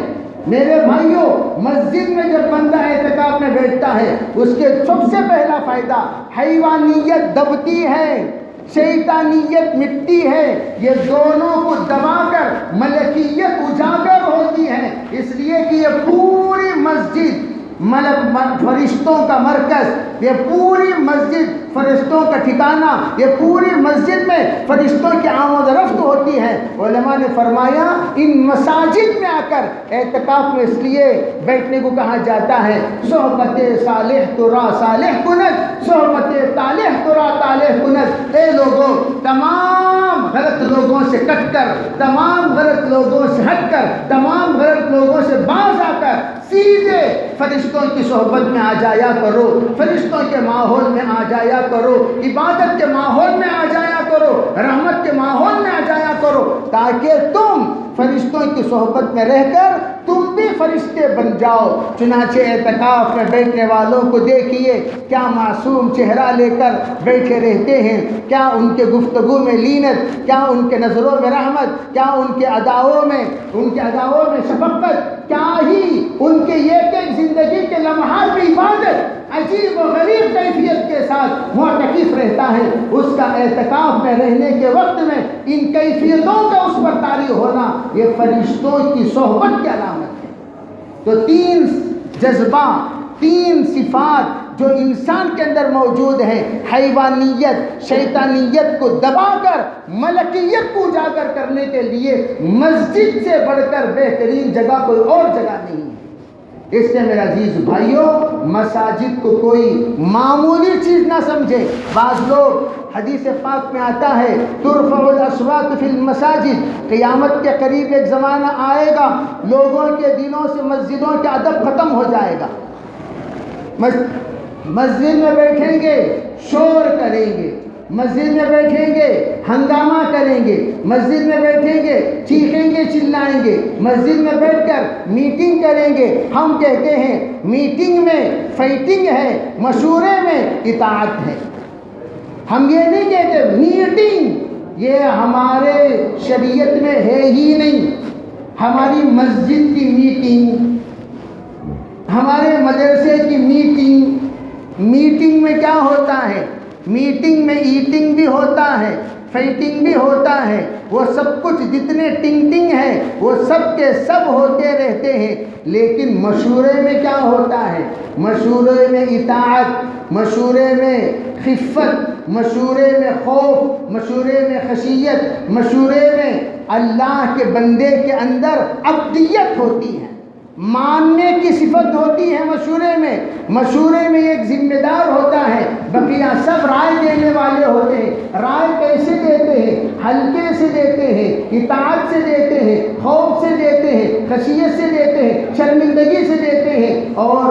میرے بھائیوں؟ مسجد میں جب بندہ اعتکاف میں بیٹھتا ہے اس کے سب سے پہلا فائدہ حیوانیت دبتی ہے، شیطانیت مٹتی ہے، یہ دونوں کو دبا کر ملکیت اجاگر ہوتی ہے، اس لیے کہ یہ پوری مسجد فرشتوں کا مرکز، یہ پوری مسجد فرشتوں کا ٹھکانہ، یہ پوری مسجد میں فرشتوں کی آمد و رفت ہوتی ہے۔ علماء نے فرمایا ان مساجد میں آ کر اعتکاف میں اس لیے بیٹھنے کو کہا جاتا ہے صحبت صالح ترا صالح کنت، صحبت طالح ترا طالح کنت۔ اے لوگوں، تمام غلط لوگوں سے کٹ کر، تمام غلط لوگوں سے ہٹ کر، تمام غلط لوگوں سے باز آ کر سیدھے فرشتوں کی صحبت میں آ جایا کرو، فرشتوں کے ماحول میں آ جایا کرو، عبادت کے ماحول میں آ جایا کرو، رحمت کے ماحول میں آ جایا کرو، تاکہ تم فرشتوں کی صحبت میں رہ کر تم بھی فرشتے بن جاؤ۔ چنانچہ اعتکاف میں بیٹھنے والوں کو دیکھیے کیا معصوم چہرہ لے کر بیٹھے رہتے ہیں، کیا ان کے گفتگو میں لینت، کیا ان کے نظروں میں رحمت، کیا ان کے اداؤں میں شفقت، کیا ہی ان کے ایک ایک زندگی کے لمحات میں عبادت عجیب و غریب کیفیت کے ساتھ معتکف رہتا ہے۔ اس کا اعتکاف میں رہنے کے وقت میں ان کیفیتوں کا اس پر طاری ہونا یہ فرشتوں کی صحبت کی علامت ہے۔ تو تین جذبات، تین صفات جو انسان کے اندر موجود ہیں، حیوانیت، شیطانیت کو دبا کر ملکیت کو اجاگر کرنے کے لیے مسجد سے بڑھ کر بہترین جگہ کوئی اور جگہ نہیں ہے۔ اس لیے میرے عزیز بھائیوں، مساجد کو کوئی معمولی چیز نہ سمجھے۔ بعض لوگ حدیث پاک میں آتا ہے ترفع الاصوات فی المساجد، قیامت کے قریب ایک زمانہ آئے گا لوگوں کے دلوں سے مسجدوں کے ادب ختم ہو جائے گا، مسجد میں بیٹھیں گے شور کریں گے، مسجد میں بیٹھیں گے ہنگامہ کریں گے، مسجد میں بیٹھیں گے چیخیں گے چلائیں گے، مسجد میں بیٹھ کر میٹنگ کریں گے۔ ہم کہتے ہیں میٹنگ میں فائٹنگ ہے، مشورے میں اطاعت ہے۔ ہم یہ نہیں کہتے میٹنگ، یہ ہمارے شریعت میں ہے ہی نہیں۔ ہماری مسجد کی میٹنگ، ہمارے مدرسے کی میٹنگ میں کیا ہوتا ہے؟ میٹنگ میں ایٹنگ بھی ہوتا ہے، فائٹنگ بھی ہوتا ہے، وہ سب کچھ جتنے ٹنگ ٹنگ ہے وہ سب کے سب ہوتے رہتے ہیں، لیکن مشورے میں کیا ہوتا ہے؟ مشورے میں اطاعت، مشورے میں خفت، مشورے میں خوف، مشورے میں خشیت، مشورے میں اللہ کے بندے کے اندر عبدیت ہوتی ہے، ماننے کی صفت ہوتی ہے مشورے میں۔ مشورے میں ایک ذمہ دار ہوتا ہے، بقیہ سب رائے دینے والے ہوتے ہیں۔ رائے کیسے دیتے ہیں؟ ہلکے سے دیتے ہیں، اطاعت سے دیتے ہیں، خوف سے دیتے ہیں، خشیت سے دیتے ہیں، شرمندگی سے دیتے ہیں، اور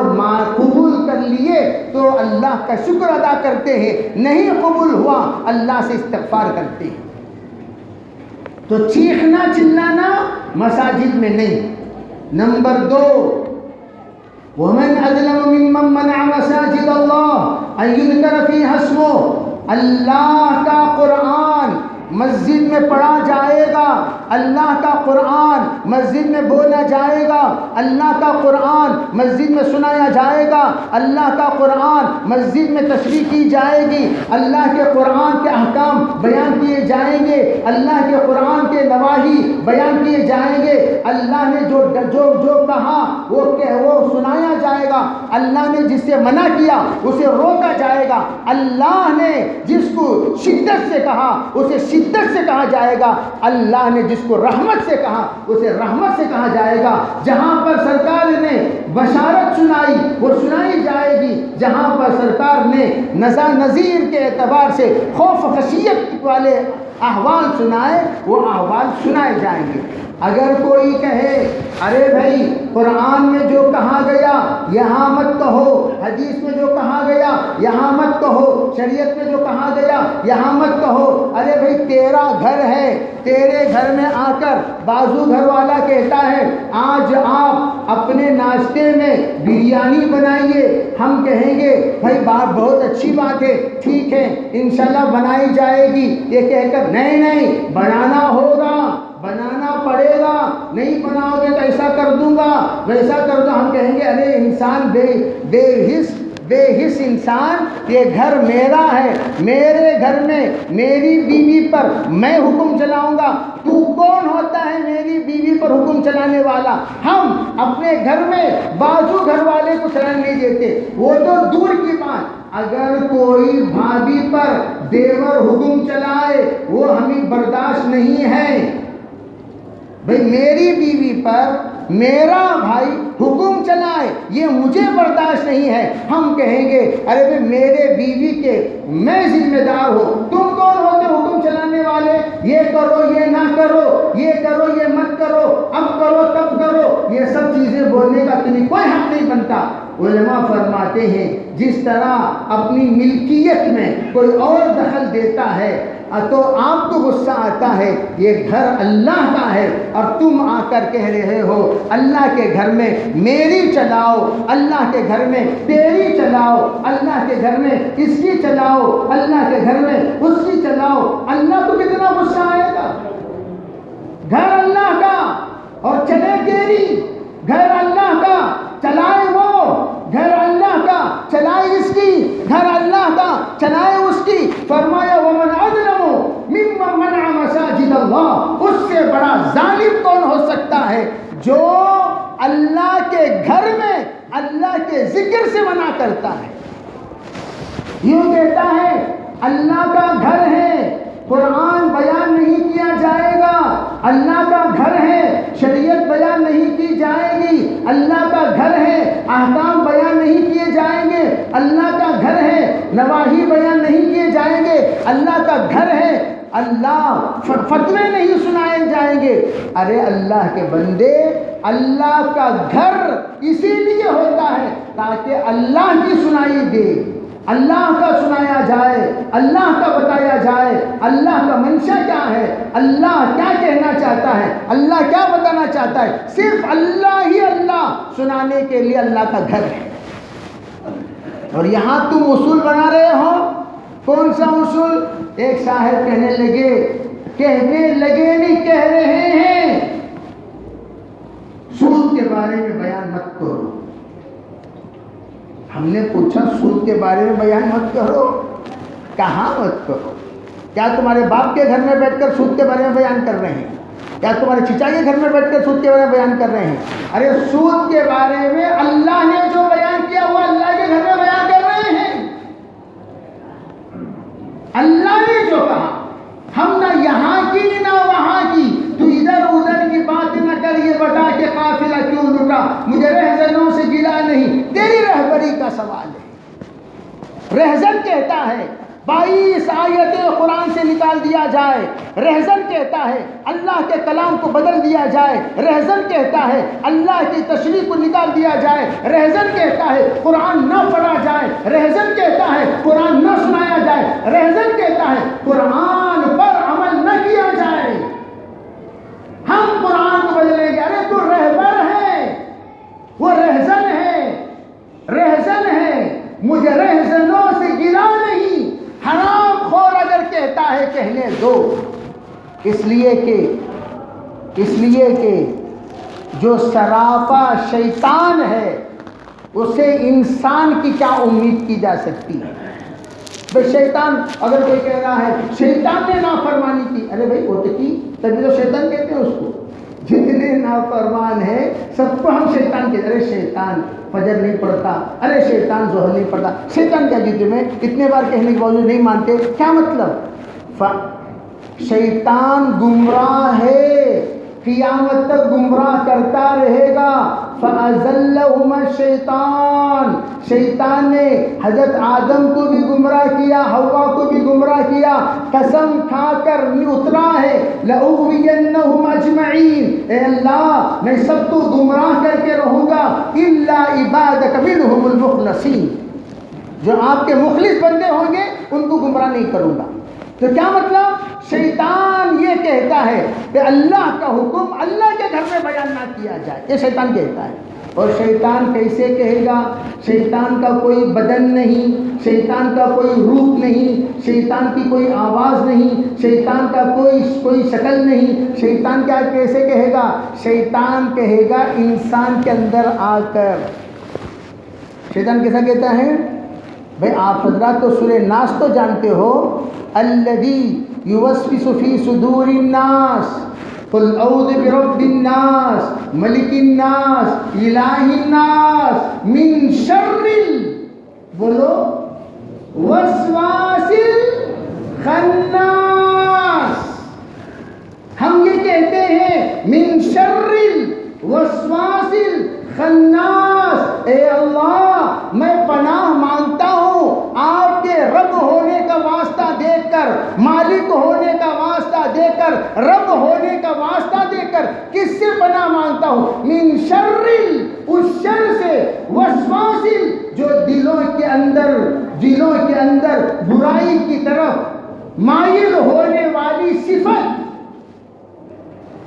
قبول کر لیے تو اللہ کا شکر ادا کرتے ہیں، نہیں قبول ہوا اللہ سے استغفار کرتے ہیں۔ تو چیخنا چلانا مساجد میں نہیں۔ نمبر 2، وَمَنْ أَظْلَمُ مِمَّنْ مَنَعَ مَسَاجِدَ اللَّهِ أَن يُذْكَرَ فِيهَا اسْمُهُ۔ اللہ کا قرآن مسجد میں پڑھا جائے گا، اللہ کا قرآن مسجد میں بولا جائے گا، اللہ کا قرآن مسجد میں سنایا جائے گا، اللہ کا قرآن مسجد میں تشریح کی جائے گی، اللہ کے قرآن کے احکام بیان کیے جائیں گے، اللہ کے قرآن کے نواہی بیان کیے جائیں گے، اللہ نے جو کہا وہ سنایا جائے گا، اللہ نے جس سے منع کیا اسے روکا جائے گا، اللہ نے جس کو شدت سے کہا اسے شدت سے کہا جائے گا، اللہ نے جس کو رحمت سے کہا اسے رحمت سے کہا جائے گا۔ جہاں پر سرکار نے بشارت سنائی وہ سنائی جائے گی، جہاں پر سرکار نے نذیر کے اعتبار سے خوف و خشیت والے احوال سنائے وہ احوال سنائے جائیں گے۔ اگر کوئی کہے ارے بھائی قرآن میں جو کہا گیا یہاں مت کہو، حدیث میں جو کہا گیا یہاں مت کہو، شریعت میں جو کہا گیا یہاں مت کہو، ارے بھائی تیرا گھر ہے، تیرے گھر میں آ کر بازو گھر والا کہتا ہے آج آپ اپنے ناشتے میں بریانی بنائیے، ہم کہیں گے بھائی بات بہت اچھی بات ہے، ٹھیک ہے انشاءاللہ بنائی جائے گی، یہ کہہ کر نہیں بنانا ہوگا، بنانا پڑے گا، نہیں بناؤ گے تو ایسا کر دوں گا ویسا کر دوں، ہم کہیں گے ارے انسان بے حس انسان، یہ گھر میرا ہے، میرے گھر میں میری بیوی پر میں حکم چلاؤں گا، تو کون ہوتا ہے میری بیوی پر حکم چلانے والا؟ ہم اپنے گھر میں بازو گھر والے کو چلانے نہیں دیتے، وہ تو دور کی بات۔ اگر کوئی بھابھی پر دیور حکم چلائے وہ ہمیں برداشت نہیں ہے، بھئی میری بیوی پر میرا بھائی حکم چلائے یہ مجھے برداشت نہیں ہے، ہم کہیں گے ارے بھئی میرے بیوی کے میں ذمہ دار ہوں، تم کون ہوتے حکم چلانے والے؟ یہ کرو یہ نہ کرو، یہ کرو یہ مت کرو، اب کرو تب کرو، یہ سب چیزیں بولنے کا تمہیں کوئی حق نہیں بنتا۔ علماء فرماتے ہیں جس طرح اپنی ملکیت میں کوئی اور دخل دیتا ہے تو آپ کو غصہ آتا ہے، یہ گھر اللہ کا ہے اور تم آ کر کہہ رہے ہو اللہ کے گھر میں میری چلاؤ، اللہ کے گھر میں تیری چلاؤ، اللہ کے گھر میں اس کی چلاؤ، اللہ کے گھر میں اس کی چلاؤ، اللہ کو کتنا غصہ آئے گا؟ گھر اللہ کا اور چلے تیری، گھر اللہ کا چلائے وہ، گھر اللہ کا چلائے اس کی، گھر اللہ کا چلائے اس کی۔ فرمایا وَمَنْ أَظْلَمُ مِمَّنْ مَنَعَ مَسَاجِدَ اللَّهِ، اس سے بڑا ظالم کون ہو سکتا ہے جو اللہ کے گھر میں اللہ کے ذکر سے منع کرتا ہے، یوں کہتا ہے اللہ کا گھر ہے قرآن بیان نہیں کیا جائے گا، اللہ کا گھر ہے شریعت بیان نہیں کی جائے گی، اللہ کا گھر ہے احکام بیان نہیں کیے جائیں گے، اللہ کا گھر ہے نواہی بیان نہیں کیے جائیں گے، اللہ کا گھر ہے اللہ فتوے نہیں سنائے جائیں گے۔ ارے اللہ کے بندے، اللہ کا گھر اسی لیے ہوتا ہے تاکہ اللہ کی سنائی دے، اللہ کا سنایا جائے، اللہ کا بتایا جائے، اللہ کا منشا کیا ہے، اللہ کیا کہنا چاہتا ہے، اللہ کیا بتانا چاہتا ہے، صرف اللہ ہی اللہ سنانے کے لیے اللہ کا گھر ہے۔ اور یہاں تم اصول بنا رہے ہو، کون سا اصول؟ ایک صاحب کہنے لگے نہیں کہہ رہے ہیں سود کے بارے میں بیان مت کرو۔ ہم نے پوچھا سود کے بارے میں بیان مت کرو، کہاں مت کرو۔ کیا تمہارے باپ کے گھر میں بیٹھ کر سود کے بارے میں بیان کر رہے ہیں؟ کیا تمہارے چچا کے گھر میں بیٹھ کر سود کے بارے میں بیان کر رہے ہیں؟ ارے سود کے بارے میں اللہ نے جو بیان کیا وہ اللہ کے گھر میں بیان کر رہے ہیں۔ اللہ نے جو کہا، ہم نہ یہاں کی نہ وہاں کی، تو ادھر ادھر کی بات نہ کر، یہ بتا کہ قافلہ کیوں لٹا، مجھے رہزنوں سے گلا نہیں، تیری رہبری کا سوال ہے۔ رہزن کہتا ہے 22 آیتیں قرآن سے نکال دیا جائے، رہزن کہتا ہے اللہ کے کلام کو بدل دیا جائے، رہزن کہتا ہے اللہ کی تشریح کو نکال دیا جائے، رہزن کہتا ہے قرآن نہ پڑھا جائے، رہزن کہتا ہے قرآن نہ سنایا جائے، رہزن کہتا ہے قرآن پر عمل نہ کیا جائے۔ ہم قرآن کو بدلیں گے، ارے تو رہبر ہے، وہ رہزن ہے، رہزن ہے، مجھے رہزنوں سے گلا نہیں۔ حرام خور اگر کہتا ہے کہنے دو، اس لیے کہ جو سراپا شیطان ہے اسے انسان کی کیا امید کی جا سکتی ہے؟ بھئی شیطان، اگر کوئی کہہ رہا ہے شیطان نے نافرمانی کی، ارے بھائی وہ تو کی، تبھی تو شیطان کہتے ہیں اس کو۔ جتنے نافرمان ہیں سب کو ہم شیطان کہتے ہیں۔ ارے شیطان فجر نہیں پڑھتا، ارے شیطان ظہر نہیں پڑھتا، شیطان کیا جی تمہیں اتنے بار کہنے کے باوجود نہیں مانتے، کیا مطلب؟ شیطان گمراہ ہے، قیامت تک گمراہ کرتا رہے گا۔ فَأَزَلَّهُمَا الشَّيْطَانُ، شیطان نے حضرت آدم کو بھی گمراہ کیا، حوا کو بھی گمراہ کیا، قسم کھا کر اترا ہے لَأُغْوِيَنَّهُمْ أَجْمَعِينَ، اے اللہ میں سب کو گمراہ کر کے رہوں گا إِلَّا عِبَادَكَ مِنْهُمُ الْمُخْلَصِينَ، جو آپ کے مخلص بندے ہوں گے ان کو گمراہ نہیں کروں گا۔ تو کیا مطلب؟ شیطان یہ کہتا ہے کہ اللہ کا حکم اللہ کے گھر میں بیان نہ کیا جائے، یہ شیطان کہتا ہے۔ اور شیطان کیسے کہے گا؟ شیطان کا کوئی بدن نہیں، شیطان کا کوئی روپ نہیں، شیطان کی کوئی آواز نہیں، شیطان کا کوئی شکل نہیں۔ شیطان کیا کیسے کہے گا؟ شیطان کہے گا انسان کے اندر آ کر۔ شیطان کیسا کہتا ہے؟ بھئی آپ حضرات تو سورہ ناس تو جانتے ہو، الذی یوسوس فی صدور الناس قل اعوذ برب الناس ملک الناس الہ الناس من شر بولو وسواس الخناس۔ ہم یہ کہتے ہیں من شر الوسواس الخناس، اے اللہ میں پناہ مانگتا ہوں آپ کے رب ہونے کا واسطہ دے کر، مالک ہونے کا واسطہ دے کر، رب ہونے کا واسطہ دے کر کس سے پناہ مانگتا ہوں؟ من شر، اس شر سے، وسواس، جو دلوں کے اندر برائی کی طرف مائل ہونے والی صفت،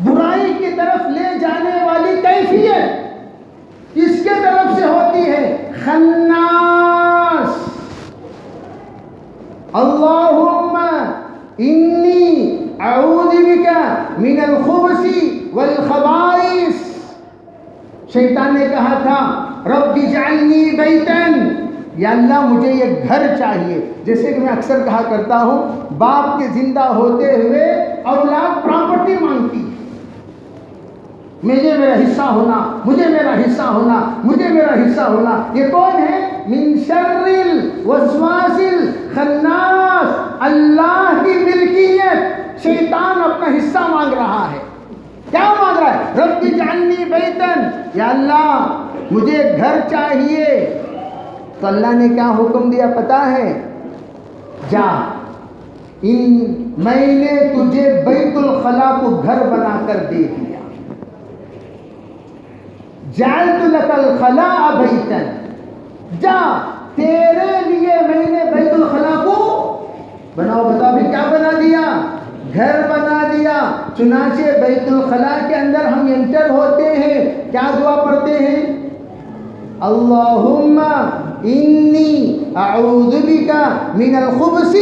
برائی کی طرف لے جانے والی کیفیت اس کے طرف سے ہوتی ہے خناس۔ اللہم انی اعوذ بک من الخبث والخبائث۔ شیطان نے کہا تھا رب اجعلنی بیتن، یا اللہ مجھے یہ گھر چاہیے۔ جیسے کہ میں اکثر کہا کرتا ہوں، باپ کے زندہ ہوتے ہوئے اولاد پراپرٹی مانگتی ہے، مجھے میرا حصہ ہونا، مجھے میرا حصہ ہونا، مجھے میرا حصہ ہونا۔ یہ کون ہے؟ من شر الوسواس الخناس، اللہ کی ملکیت، شیطان اپنا حصہ مانگ رہا ہے۔ کیا مانگ رہا ہے؟ رب اجعلنی بیتن، یا اللہ مجھے گھر چاہیے۔ تو اللہ نے کیا حکم دیا پتہ ہے؟ جا، میں نے تجھے بیت الخلا کو گھر بنا کر دے دیا۔ جعلت لک الخلاء بیتن، جا تیرے لیے میں نے بیت الخلا کو بناؤ۔ بتا بھی کیا بنا دیا؟ گھر بنا دیا۔ چنانچہ بیت الخلا کے اندر ہم انٹر ہوتے ہیں، کیا دعا پڑھتے ہیں؟ اللہم انی اعوذ بک من الخبث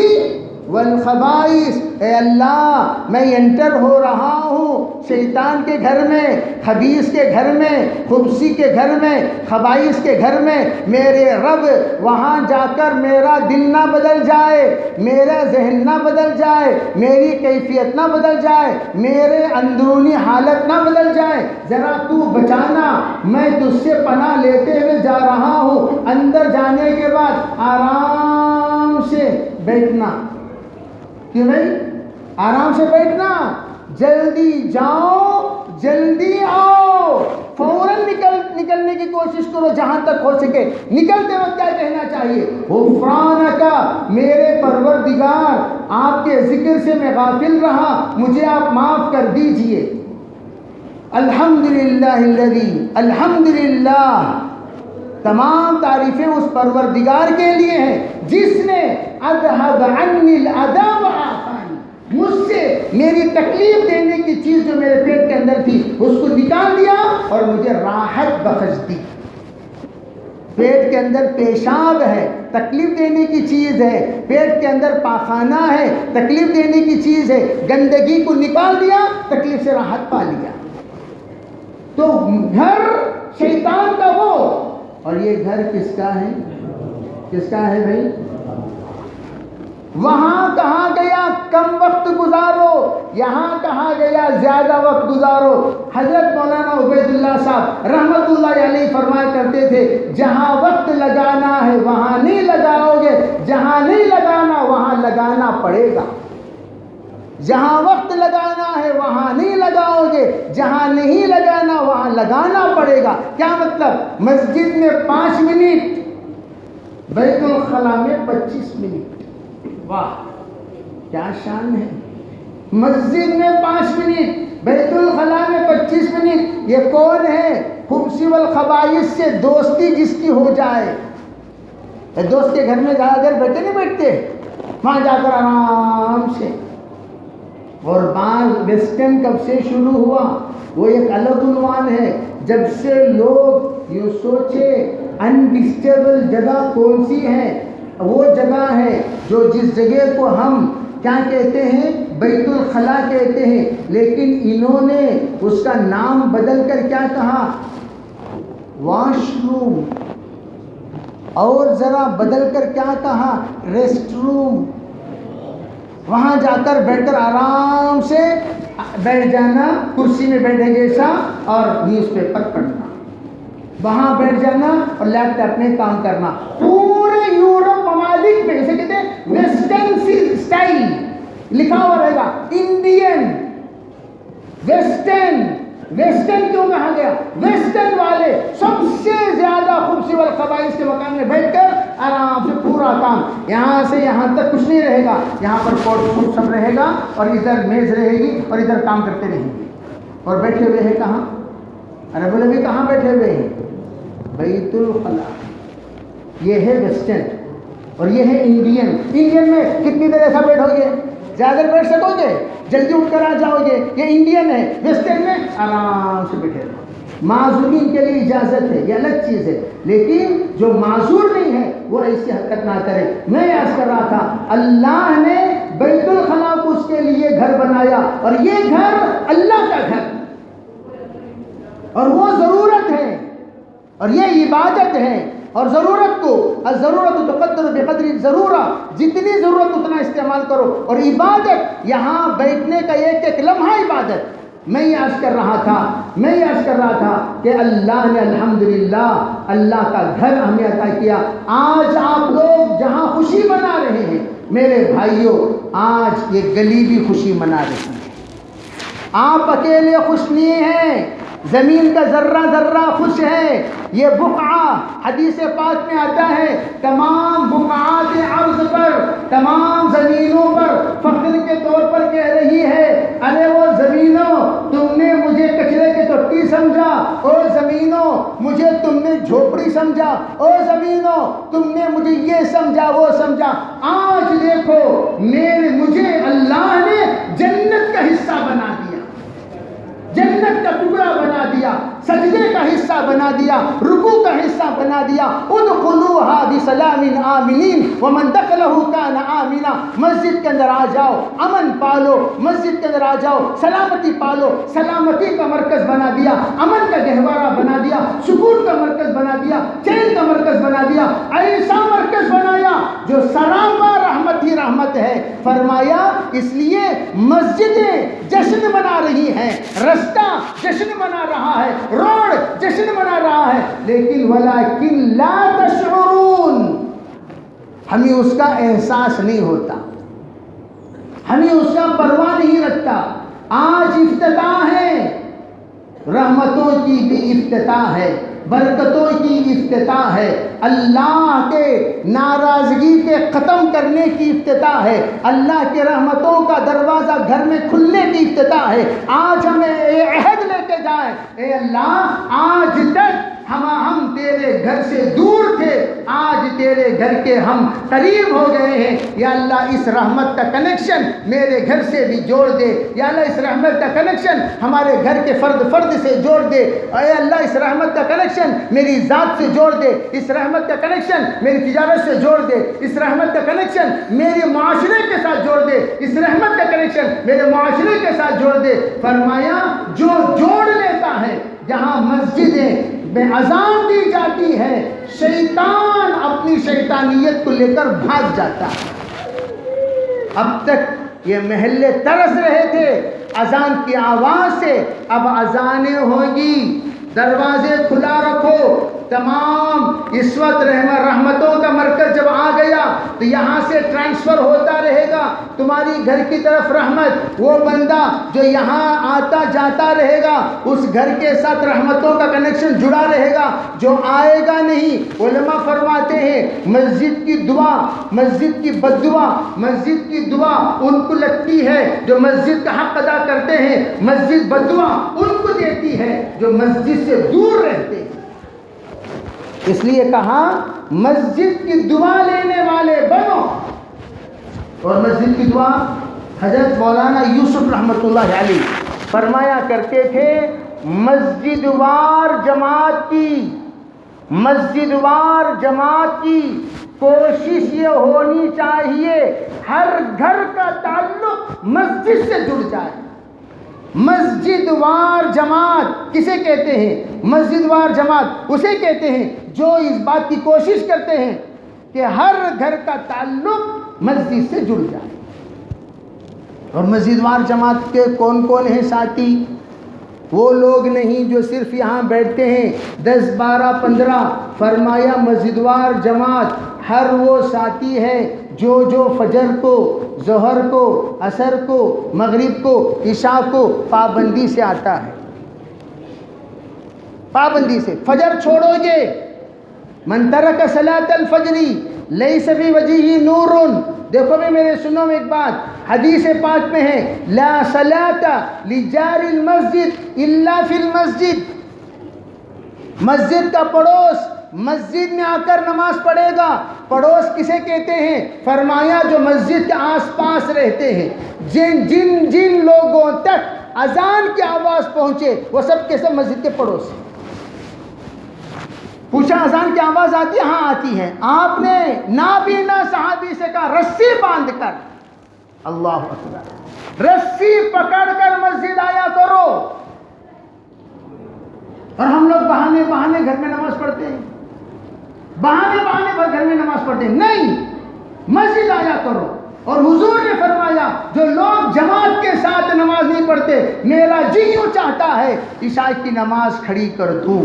والخبائث، اے اللہ میں انٹر ہو رہا ہوں شیطان کے گھر میں، خبیث کے گھر میں، خبثی کے گھر میں، خبائث کے گھر میں، میرے رب وہاں جا کر میرا دل نہ بدل جائے، میرا ذہن نہ بدل جائے، میری کیفیت نہ بدل جائے، میرے اندرونی حالت نہ بدل جائے، ذرا تو بچانا، میں تجھ سے پناہ لیتے ہوئے جا رہا ہوں۔ اندر جانے کے بعد آرام سے بیٹھنا، کیوں بھائی؟ آرام سے بیٹھنا، جلدی جاؤ جلدی آؤ، فوراً نکلنے کی کوشش کرو جہاں تک ہو سکے۔ نکلتے وقت کیا کہنا چاہیے؟ غفرانک، میرے پروردگار آپ کے ذکر سے میں غافل رہا، مجھے آپ معاف کر دیجئے۔ الحمدللہ الذی، الحمدللہ، تمام تعریفیں اس پروردگار کے لیے ہیں جس نے اذھب عنی الاذی وعافانی، مجھ سے میری تکلیف دینے کی چیز جو میرے پیٹ کے اندر تھی اس کو نکال دیا اور مجھے راحت بخش دی۔ پیٹ کے اندر پیشاب ہے، تکلیف دینے کی چیز ہے، پیٹ کے اندر پاخانہ ہے، تکلیف دینے کی چیز ہے، گندگی کو نکال دیا، تکلیف سے راحت پا لیا۔ تو گھر شیطان کا وہ، اور یہ گھر کس کا ہے؟ کس کا ہے بھائی؟ وہاں کہا گیا کم وقت گزارو، یہاں کہا گیا زیادہ وقت گزارو۔ حضرت مولانا عبید اللہ صاحب رحمت اللہ علیہ فرمایا کرتے تھے، جہاں وقت لگانا ہے وہاں نہیں لگاؤ گے، جہاں نہیں لگانا وہاں لگانا پڑے گا۔ جہاں وقت لگانا ہے وہاں نہیں لگاؤ گے، جہاں نہیں لگانا وہاں لگانا پڑے گا۔ کیا مطلب؟ مسجد میں 5 منٹ، بیت الخلا میں 25 منٹ۔ واہ کیا شان ہے! مسجد میں 5 منٹ، بیت الخلا میں 25 منٹ۔ یہ کون ہے؟ خبث والخبائث سے دوستی جس کی ہو جائے۔ دوست کے گھر میں زیادہ دیر بیٹھے نہیں بیٹھتے، وہاں جا کر آرام سے۔ اور بعض ویسٹرن کب سے شروع ہوا وہ ایک الگ عنوان ہے۔ جب سے لوگ یہ سوچے انڈسٹریبل جگہ کون سی ہے، وہ جگہ ہے جو جس جگہ کو ہم کیا کہتے ہیں؟ بیت الخلا کہتے ہیں، لیکن انہوں نے اس کا نام بدل کر کیا کہا؟ واش روم، اور ذرا بدل کر کیا کہا؟ Rest room. وہاں جا کر بیٹھ کر آرام سے بیٹھ جانا، کرسی میں بیٹھے جیسا، اور نیوز پیپر پڑھنا، وہاں بیٹھ جانا اور لیپ ٹاپ میں کام کرنا۔ پورے یورپ ممالک میں اسے کہتے ہیں ویسٹرن اسٹائل، لکھا ہوا رہے گا انڈین، ویسٹرن۔ ویسٹرن کیوں کہا گیا؟ ویسٹرن والے سب سے زیادہ خبث والخبائث کے مکان میں بیٹھ کر آرام سے پورا کام، یہاں سے یہاں تک کچھ نہیں رہے گا، یہاں پر کوٹ فوٹ سب رہے گا، اور ادھر میز رہے گی اور ادھر کام کرتے رہیں گے۔ اور بیٹھے ہوئے ہیں کہاں؟ ارے بولے بھی کہاں بیٹھے ہوئے ہیں؟ بیت الخلا۔ یہ ہے ویسٹرن اور یہ ہے انڈین۔ انڈین میں کتنی دیر ایسا بیٹھو گے؟ زیادہ دیر بیٹھ سکو گے؟ جلدی اٹھ کر آ جاؤ گے؟ یہ انڈین ہے۔ ویسٹرن میں آرام سے بیٹھے رہو۔ معذورین کے لیے اجازت ہے، یہ الگ چیز ہے، لیکن جو معذور نہیں ہے وہ ایسی حرکت نہ کرے۔ میں یاد کر رہا تھا، اللہ نے بیت الخلا کو اس کے لیے گھر بنایا، اور یہ گھر اللہ کا گھر، اور وہ ضرورت ہے، اور یہ عبادت ہے۔ اور ضرورت کو الضرورت تقدر بقدر الضرورت، جتنی ضرورت اتنا استعمال کرو۔ اور عبادت، یہاں بیٹھنے کا ایک ایک لمحہ عبادت۔ میں یہ عرض کر رہا تھا کہ اللہ نے الحمدللہ اللہ کا گھر ہمیں عطا کیا۔ آج آپ لوگ جہاں خوشی منا رہے ہیں میرے بھائیوں، آج یہ گلی بھی خوشی منا رہی ہے۔ آپ اکیلے خوش نہیں ہیں، زمین کا ذرہ ذرہ خوش ہے۔ یہ بقعہ حدیث پاک میں آتا ہے، تمام بقعات ارض پر، تمام زمینوں پر فخر کے طور پر کہہ رہی ہے، ارے وہ زمینوں تم نے مجھے کچرے کی ٹوٹی سمجھا، او زمینوں مجھے تم نے جھوپڑی سمجھا، او زمینوں تم نے مجھے یہ سمجھا وہ سمجھا، آج دیکھو مجھے اللہ نے جنت کا حصہ بنا دیا، جنت کا ٹکڑا بنا دیا، سجدے کا حصہ بنا دیا, رکوع کا حصہ بنا دیا. ادخلوها بسلام آمنین ومن دخلہ کان آمنا. مسجد کے اندر آ جاؤ, امن پالو, مسجد کے اندر آ جاؤ, سلامتی پالو. سلامتی کا مرکز بنا دیا, امن کا گہوارہ بنا دیا, سکون کا مرکز بنا دیا, چین کا مرکز بنا دیا. ایسا مرکز بنایا جو سراپا رحمت ہی رحمت ہے. فرمایا اس لیے مسجدیں جشن منا رہی ہیں, رستہ جشن منا رہا ہے, روڈ جشن منا رہا ہے, لیکن ولیکن لا تشعرون, ہمیں اس کا احساس نہیں ہوتا, ہمیں اس کا پرواہ نہیں رکھتا. آج افتتاح ہے, رحمتوں کی بھی افتتاح ہے, برکتوں کی افتتاح ہے, اللہ کے ناراضگی کے ختم کرنے کی افتتاح ہے, اللہ کے رحمتوں کا دروازہ گھر میں کھلنے کی افتتاح ہے. آج ہمیں اے عہد لے کے جائیں, اے اللہ آج تک ہم تیرے گھر سے دور تھے, آج تیرے گھر کے ہم قریب ہو گئے ہیں. یا اللہ اس رحمت کا کنیکشن میرے گھر سے بھی جوڑ دے, یا اللہ اس رحمت کا کنیکشن ہمارے گھر کے فرد سے جوڑ دے, اے اللہ اس رحمت کا کنیکشن میری ذات سے جوڑ دے, اس رحمت کا کنیکشن میری تجارت سے جوڑ دے, اس رحمت کا کنیکشن میرے معاشرے کے ساتھ جوڑ دے, اس رحمت کا کنیکشن میرے معاشرے کے ساتھ جوڑ دے. فرمایا جو جوڑ لیتا ہے, جہاں مسجدیں میں اذان دی جاتی ہے, شیطان اپنی شیطانیت کو لے کر بھاگ جاتا ہے. اب تک یہ محلے ترس رہے تھے اذان کی آواز سے, اب اذانیں ہوگی, دروازے کھلا رکھو. تمام اس وقت رحمتوں کا مرکز جب آ گیا تو یہاں سے ٹرانسفر ہوتا رہے گا تمہاری گھر کی طرف رحمت. وہ بندہ جو یہاں آتا جاتا رہے گا اس گھر کے ساتھ رحمتوں کا کنیکشن جڑا رہے گا, جو آئے گا نہیں. علماء فرماتے ہیں مسجد کی دعا, مسجد کی بد دعا, مسجد کی دعا ان کو لگتی ہے جو مسجد کا حق ادا کرتے ہیں, مسجد بد دعا ان کو دیتی ہے جو مسجد سے دور رہتے ہیں. اس لیے کہا مسجد کی دعا لینے والے بنو. اور مسجد کی دعا حضرت مولانا یوسف رحمۃ اللہ علیہ فرمایا کرتے تھے, مسجد وار جماعت کی, مسجد وار جماعت کی کوشش یہ ہونی چاہیے ہر گھر کا تعلق مسجد سے جڑ جائے. مسجد وار جماعت کسے کہتے ہیں؟ مسجد وار جماعت اسے کہتے ہیں جو اس بات کی کوشش کرتے ہیں کہ ہر گھر کا تعلق مسجد سے جڑ جائے. اور مسجد وار جماعت کے کون کون ہیں ساتھی؟ وہ لوگ نہیں جو صرف یہاں بیٹھتے ہیں 10 12 15. فرمایا مسجد وار جماعت ہر وہ ساتھی ہے جو فجر کو, ظہر کو, عصر کو, مغرب کو, عشاء کو پابندی سے آتا ہے, پابندی سے. فجر چھوڑو گے, من ترک صلاۃ الفجر لیس فی وجہہ نور. دیکھو بھی میرے سنو میں ایک بات, حدیث پاک میں ہے لا صلاۃ لجار المسجد الا فی المسجد. مسجد کا پڑوس مسجد میں آ کر نماز پڑھے گا. پڑوس کسے کہتے ہیں؟ فرمایا جو مسجد کے آس پاس رہتے ہیں, جن لوگوں تک اذان کی آواز پہنچے وہ سب کے سب مسجد کے پڑوس ہیں. پوچھا اذان کی آواز آتی ہے؟ ہاں آتی ہے. آپ نے نابینا صحابی سے کہا رسی باندھ کر, اللہ اکبر, رسی پکڑ کر مسجد آیا کرو. اور ہم لوگ بہانے گھر میں نماز پڑھتے ہیں, بہانے گھر میں نماز پڑھتے ہیں. نہیں, مسجد آیا کرو. اور حضور نے فرمایا جو لوگ جماعت کے ساتھ نماز نہیں پڑھتے میرا جی یوں چاہتا ہے عشاء کی نماز کھڑی کر دوں.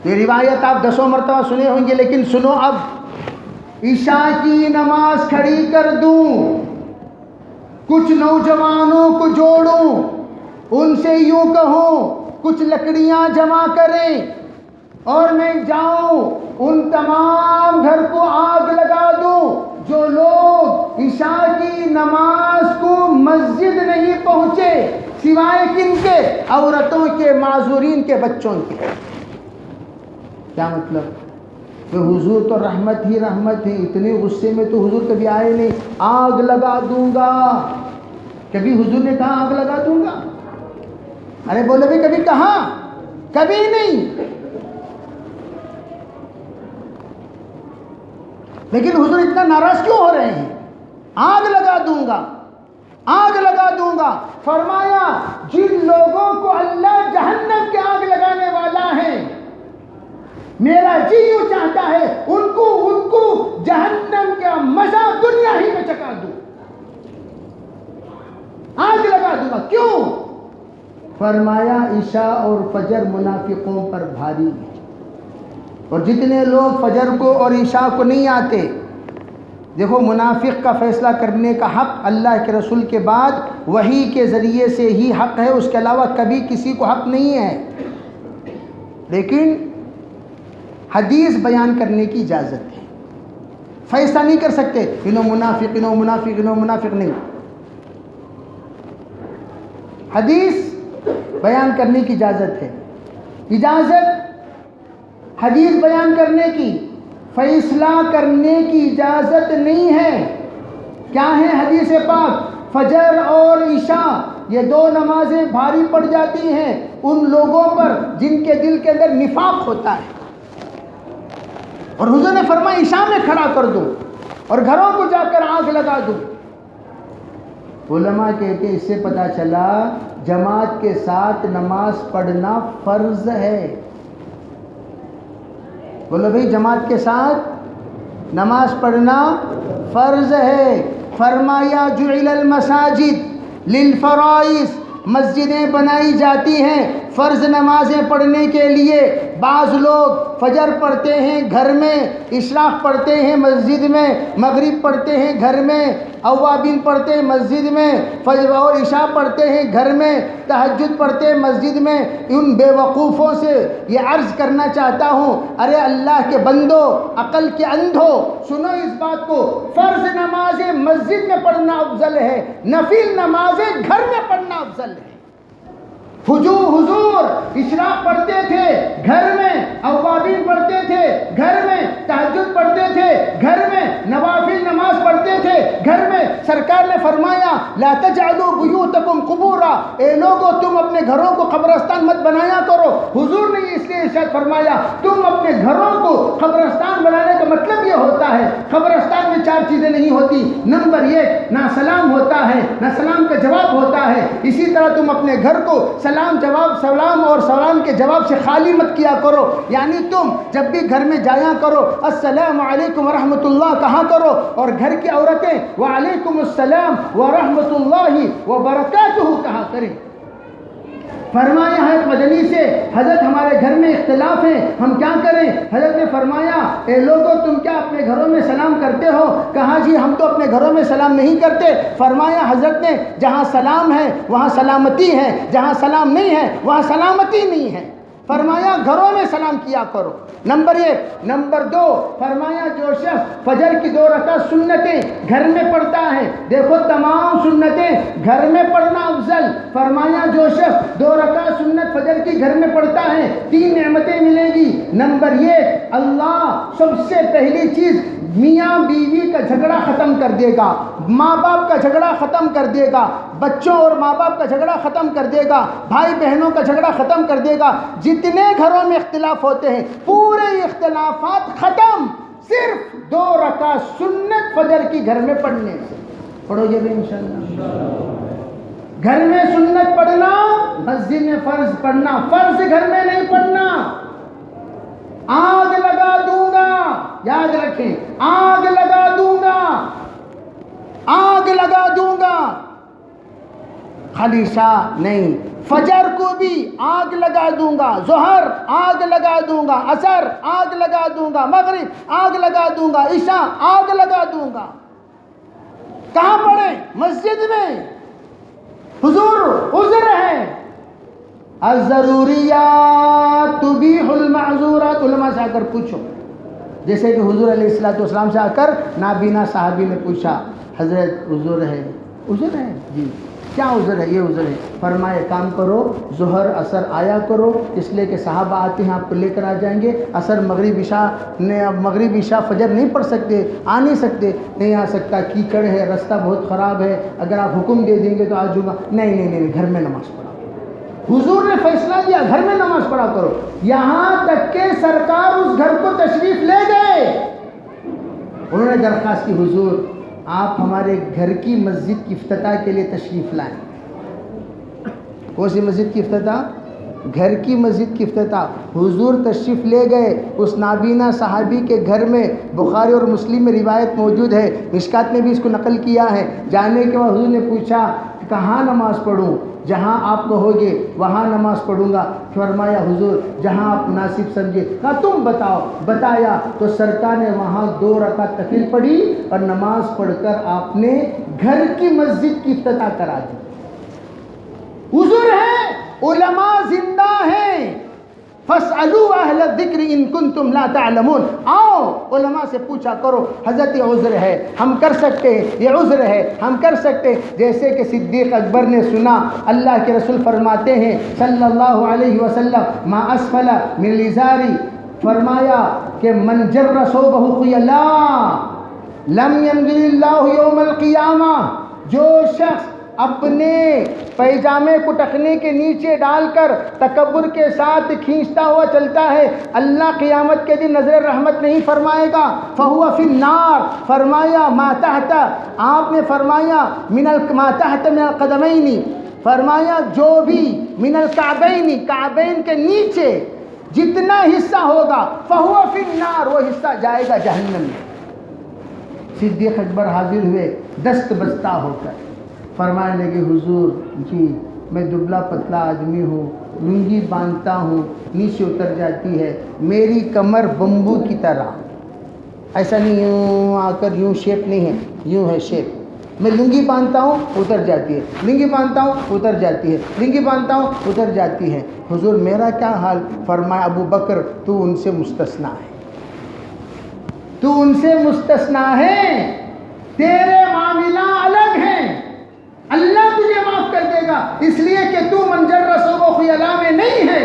یہ روایت آپ 10 مرتبہ سنے ہوں گے, لیکن سنو اب, عشاء کی نماز کھڑی کر دوں, کچھ نوجوانوں کو جوڑوں, ان سے یوں کہوں کچھ لکڑیاں جمع کریں اور میں جاؤں ان تمام گھر کو آگ لگا دوں جو لوگ عشاء کی نماز کو مسجد نہیں پہنچے, سوائے کن کے؟ عورتوں کے, معذورین کے, بچوں کے. کیا مطلب؟ کہ حضور تو رحمت ہی رحمت ہے, اتنے غصے میں تو حضور کبھی آئے نہیں. آگ لگا دوں گا, کبھی حضور نے کہا آگ لگا دوں گا؟ ارے بولے بھی کبھی کہا کبھی نہیں۔ لیکن حضور اتنا ناراض کیوں ہو رہے ہیں؟ آگ لگا دوں گا، آگ لگا دوں گا۔ فرمایا جن لوگوں کو اللہ جہنم کی آگ لگانے والا ہے، میرا جی یوں چاہتا ہے ان کو جہنم کا مزہ دنیا ہی میں چکھا دوں، آگ لگا دوں گا۔ کیوں؟ فرمایا عشاء اور فجر منافقوں پر بھاری ہے، اور جتنے لوگ فجر کو اور عشاء کو نہیں آتے، دیکھو منافق کا فیصلہ کرنے کا حق اللہ کے رسول کے بعد وحی کے ذریعے سے ہی حق ہے، اس کے علاوہ کبھی کسی کو حق نہیں ہے۔ لیکن حدیث بیان کرنے کی اجازت ہے، فیصلہ نہیں کر سکتے انہوں منافق انہوں منافق انہوں منافق، نہیں، حدیث بیان کرنے کی اجازت ہے، اجازت حدیث بیان کرنے کی، فیصلہ کرنے کی اجازت نہیں ہے۔ کیا ہے حدیث پاک؟ فجر اور عشاء یہ دو نمازیں بھاری پڑ جاتی ہیں ان لوگوں پر جن کے دل کے اندر نفاق ہوتا ہے، اور حضور نے فرمایا عشاء میں کھڑا کر دو اور گھروں کو جا کر آگ لگا دو۔ علماء کہتے ہیں اس سے پتہ چلا جماعت کے ساتھ نماز پڑھنا فرض ہے۔ بولو بھئی جماعت کے ساتھ نماز پڑھنا فرض ہے۔ فرمایا جعل المساجد للفرائض، مسجدیں بنائی جاتی ہیں فرض نمازیں پڑھنے کے لیے۔ بعض لوگ فجر پڑھتے ہیں گھر میں، اشراق پڑھتے ہیں مسجد میں، مغرب پڑھتے ہیں گھر میں، اوابین پڑھتے ہیں مسجد میں، فجر اور عشاء پڑھتے ہیں گھر میں، تہجد پڑھتے ہیں مسجد میں۔ ان بے وقوفوں سے یہ عرض کرنا چاہتا ہوں، ارے اللہ کے بندو، عقل کے اندھو، سنو اس بات کو، فرض نمازیں مسجد میں پڑھنا افضل ہے، نفل نمازیں گھر میں پڑھنا افضل ہے۔ حضور اشراق پڑھتے تھے گھر میں، اوابین پڑھتے تھے گھر میں، تہجد پڑھتے تھے گھر میں، نوافل نماز پڑھتے تھے گھر میں۔ سرکار نے فرمایا لا تجعلوا بیوتکم قبورا، اے لوگو تم اپنے گھروں کو قبرستان مت بنایا کرو۔ حضور نے اس لیے ارشاد فرمایا تم اپنے گھروں کو قبرستان بنانے کا مطلب یہ ہوتا ہے، قبرستان میں چار چیزیں نہیں ہوتی۔ نمبر ایک، نہ سلام ہوتا ہے، نہ سلام کا جواب ہوتا ہے۔ اسی طرح تم اپنے گھر کو سلام اور سلام کے جواب سے خالی مت کیا کرو، یعنی تم جب بھی گھر میں جایا کرو السلام علیکم ورحمۃ اللہ کہا کرو، اور گھر کی عورتیں وعلیکم السلام ورحمۃ اللہ وبرکاتہ کہا کریں۔ فرمایا حضرت مدنی سے حضرت ہمارے گھر میں اختلاف ہے، ہم کیا کریں؟ حضرت نے فرمایا اے لوگو تم کیا اپنے گھروں میں سلام کرتے ہو؟ کہا جی ہم تو اپنے گھروں میں سلام نہیں کرتے۔ فرمایا حضرت نے جہاں سلام ہے وہاں سلامتی ہے، جہاں سلام نہیں ہے وہاں سلامتی نہیں ہے۔ فرمایا گھروں میں سلام کیا کرو، نمبر ایک۔ نمبر دو، فرمایا جو شخص فجر کی 2 رکعت سنتیں گھر میں پڑھتا ہے، دیکھو تمام سنتیں گھر میں پڑھنا افضل۔ فرمایا جو شخص 2 رکعت سنت فجر کی گھر میں پڑھتا ہے 3 نعمتیں ملیں گی۔ نمبر ایک، اللہ سب سے پہلی چیز میاں بیوی کا جھگڑا ختم کر دے گا، ماں باپ کا جھگڑا ختم کر دے گا، بچوں اور ماں باپ کا جھگڑا ختم کر دے گا، بھائی بہنوں کا جھگڑا ختم کر دے گا۔ جتنے گھروں میں اختلاف ہوتے ہیں پورے اختلافات ختم صرف 2 رکعت سنت فجر کی گھر میں پڑھنے سے۔ پڑھو گے بھی انشاءاللہ؟ گھر میں سنت پڑھنا، مسجد میں فرض پڑھنا، فرض گھر میں نہیں پڑھنا۔ آگ لگا دوں گا، یاد رکھیں، آگ لگا دوں گا، آگ لگا دوں گا، خالی عشاء نہیں، فجر کو بھی آگ لگا دوں گا، ظہر آگ لگا دوں گا، عصر آگ لگا دوں گا، مغرب آگ لگا دوں گا، عشاء آگ لگا دوں گا۔ کہاں پڑھیں؟ مسجد میں۔ حضور عذر ہے، الضروریات تبیح المعذورات، علماء سے آ کر پوچھو، جیسے کہ حضور علیہ السلام سے آ کر نابینا صحابی نے پوچھا حضرت عذر ہے؟ عذر ہے جی، کیا عذر ہے؟ یہ عذر ہے۔ فرمائے کام کرو، ظہر عصر آیا کرو، اس لیے کہ صحابہ آتے ہیں آپ کو لے کر آ جائیں گے۔ عصر مغرب عشاء فجر نہیں پڑھ سکتے، آ نہیں سکتے، نہیں آ سکتا، کیچڑ ہے، راستہ بہت خراب ہے، اگر آپ حکم دے دیں گے تو آ جاؤں گا، نہیں، گھر میں نماز پڑھا۔ حضور نے فیصلہ دیا گھر میں نماز پڑھا کرو، یہاں تک کہ سرکار اس گھر کو تشریف لے گئے، انہوں نے درخواست کی حضور آپ ہمارے گھر کی مسجد کی افتتاح کے لیے تشریف لائیں۔ کون سی مسجد کی افتتاح؟ گھر کی مسجد کی افتتاح۔ حضور تشریف لے گئے اس نابینا صحابی کے گھر میں، بخاری اور مسلم میں روایت موجود ہے، مشکات نے بھی اس کو نقل کیا ہے۔ جانے کے بعد حضور نے پوچھا کہ کہاں نماز پڑھوں؟ جہاں آپ کہو گے وہاں نماز پڑھوں گا۔ فرمایا حضور جہاں آپ مناسب سمجھے، کہا تم بتاؤ۔ بتایا تو سرکار نے وہاں 2 رکعت نفل پڑھی اور نماز پڑھ کر آپ نے گھر کی مسجد کی افتتاح کرا دی۔ حضور ہے، علماء زندہ ہیں، فاسألوا اہل الذکر ان کنتم لا تعلمون، آؤ علماء سے پوچھا کرو، حضرت عذر ہے ہم کر سکتے ہیں، یہ عذر ہے ہم کر سکتے ہیں۔ جیسے کہ صدیق اکبر نے سنا اللہ کے رسول فرماتے ہیں صلی اللہ علیہ وسلم ما اسفل من الازار، فرمایا کہ من جر ثوبہ خیلا لم ينزل اللہ یوم القیامہ، جو شخص اپنے پیجامے کو ٹخنے کے نیچے ڈال کر تکبر کے ساتھ کھینچتا ہوا چلتا ہے، اللہ قیامت کے دن نظر رحمت نہیں فرمائے گا، فہو فی النار۔ فرمایا ما تحت، آپ نے فرمایا ما تحت من القدمین، فرمایا جو بھی من الکعبین، کعبین کے نیچے جتنا حصہ ہوگا فہو فی النار، وہ حصہ جائے گا جہنم میں۔ صدیق اکبر حاضر ہوئے دست بستہ ہو کر، فرمانے لگے حضور جی میں دبلا پتلا آدمی ہوں، لنگی باندھتا ہوں نیچے اتر جاتی ہے، میری کمر بمبو کی طرح، ایسا نہیں یوں آ کر یوں شیپ نہیں ہے، یوں ہے شیپ، میں لنگی باندھتا ہوں اتر جاتی ہے، لنگی باندھتا ہوں اتر جاتی ہے، لنگی باندھتا ہوں اتر جاتی ہے۔ حضور میرا کیا حال؟ فرمایا ابو بکر تو ان سے مستثنا ہے، تو ان سے مستثنا ہے، تیرے معاملہ الگ ہیں، اللہ تجھے معاف کر دے گا، اس لیے کہ تو منجر رسوب و خیلا میں نہیں ہے۔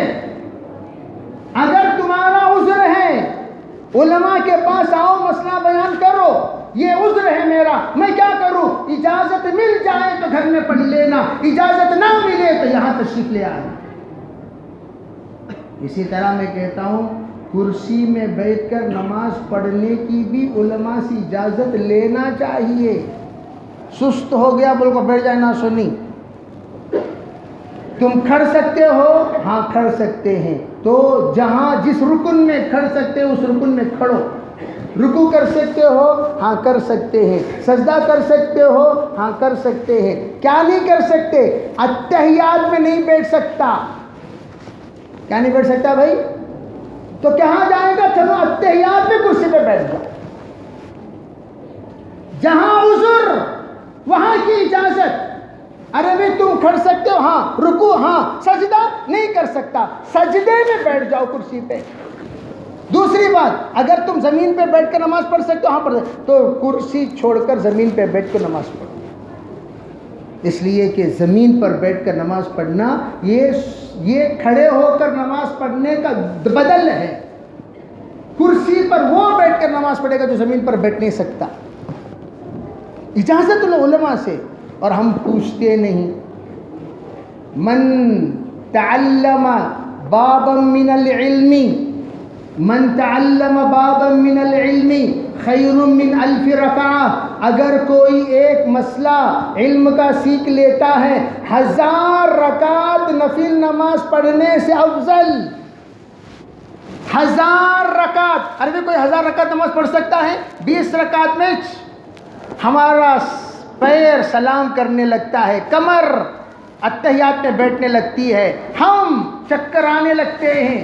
اگر تمہارا عذر ہے علماء کے پاس آؤ، مسئلہ بیان کرو، یہ عذر ہے میرا، میں کیا کروں؟ اجازت مل جائے تو گھر میں پڑھ لینا، اجازت نہ ملے تو یہاں تشریف لے آنا۔ اسی طرح میں کہتا ہوں کرسی میں بیٹھ کر نماز پڑھنے کی بھی علماء سے اجازت لینا چاہیے۔ سست ہو گیا بول کو بیٹھ جانا سنی، تم کھڑ سکتے ہو؟ ہاں کھڑ سکتے ہیں، تو جہاں جس رکن میں کھڑ سکتے ہو اس رکن میں کھڑو۔ رکوع کر سکتے ہو؟ ہاں کر سکتے ہیں۔ سجدہ کر سکتے ہو؟ ہاں کر سکتے ہیں۔ کیا نہیں کر سکتے؟ اتحیات میں نہیں بیٹھ سکتا۔ کیا نہیں بیٹھ سکتا بھائی؟ تو کہاں جائے گا؟ چلو اتحیات میں کرسی پہ بیٹھ جاؤ۔ جہاں عذر وہاں کی اجازت۔ ارے بھائی تم کھڑ سکتے ہو؟ ہاں۔ رکوع؟ ہاں۔ سجدہ نہیں کر سکتا، سجدے میں بیٹھ جاؤ کرسی پہ۔ دوسری بات، اگر تم زمین پہ بیٹھ کر نماز پڑھ سکتے ہو، ہاں پڑھ سکتے، تو کرسی چھوڑ کر زمین پہ بیٹھ کر نماز پڑھو، اس لیے کہ زمین پر بیٹھ کر نماز پڑھنا یہ کھڑے ہو کر نماز پڑھنے کا بدل ہے۔ کرسی پر وہ بیٹھ کر نماز پڑھے گا جو زمین پر بیٹھ نہیں سکتا۔ اجازت لو علماء سے، اور ہم پوچھتے نہیں۔ من تعلم بابا من العلم، من تعلم بابا من العلم خیر من 1000 رکعہ، اگر کوئی ایک مسئلہ علم کا سیکھ لیتا ہے 1000 رکعت نفل نماز پڑھنے سے افضل۔ 1000 رکعت، عربی کوئی 1000 رکعت نماز پڑھ سکتا ہے؟ 20 رکعت میں ہمارا پیر سلام کرنے لگتا ہے، کمر اتحیات میں بیٹھنے لگتی ہے، ہم چکر آنے لگتے ہیں۔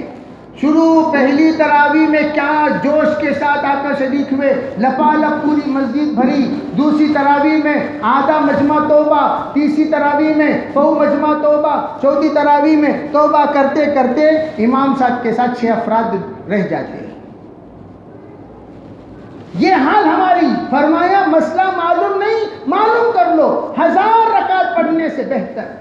پہلی تراویح میں کیا جوش کے ساتھ آ کر شریک ہوئے، لپالپ پوری مسجد بھری۔ دوسری تراویح میں آدھا مجمع توبہ، تیسری تراویح میں پو مجمع توبہ، چوتھی تراویح میں توبہ کرتے کرتے امام صاحب کے ساتھ 6 افراد رہ جاتے ہیں۔ یہ حال ہماری۔ فرمایا مسئلہ معلوم نہیں، معلوم کر لو، 1000 رکعت پڑھنے سے بہتر۔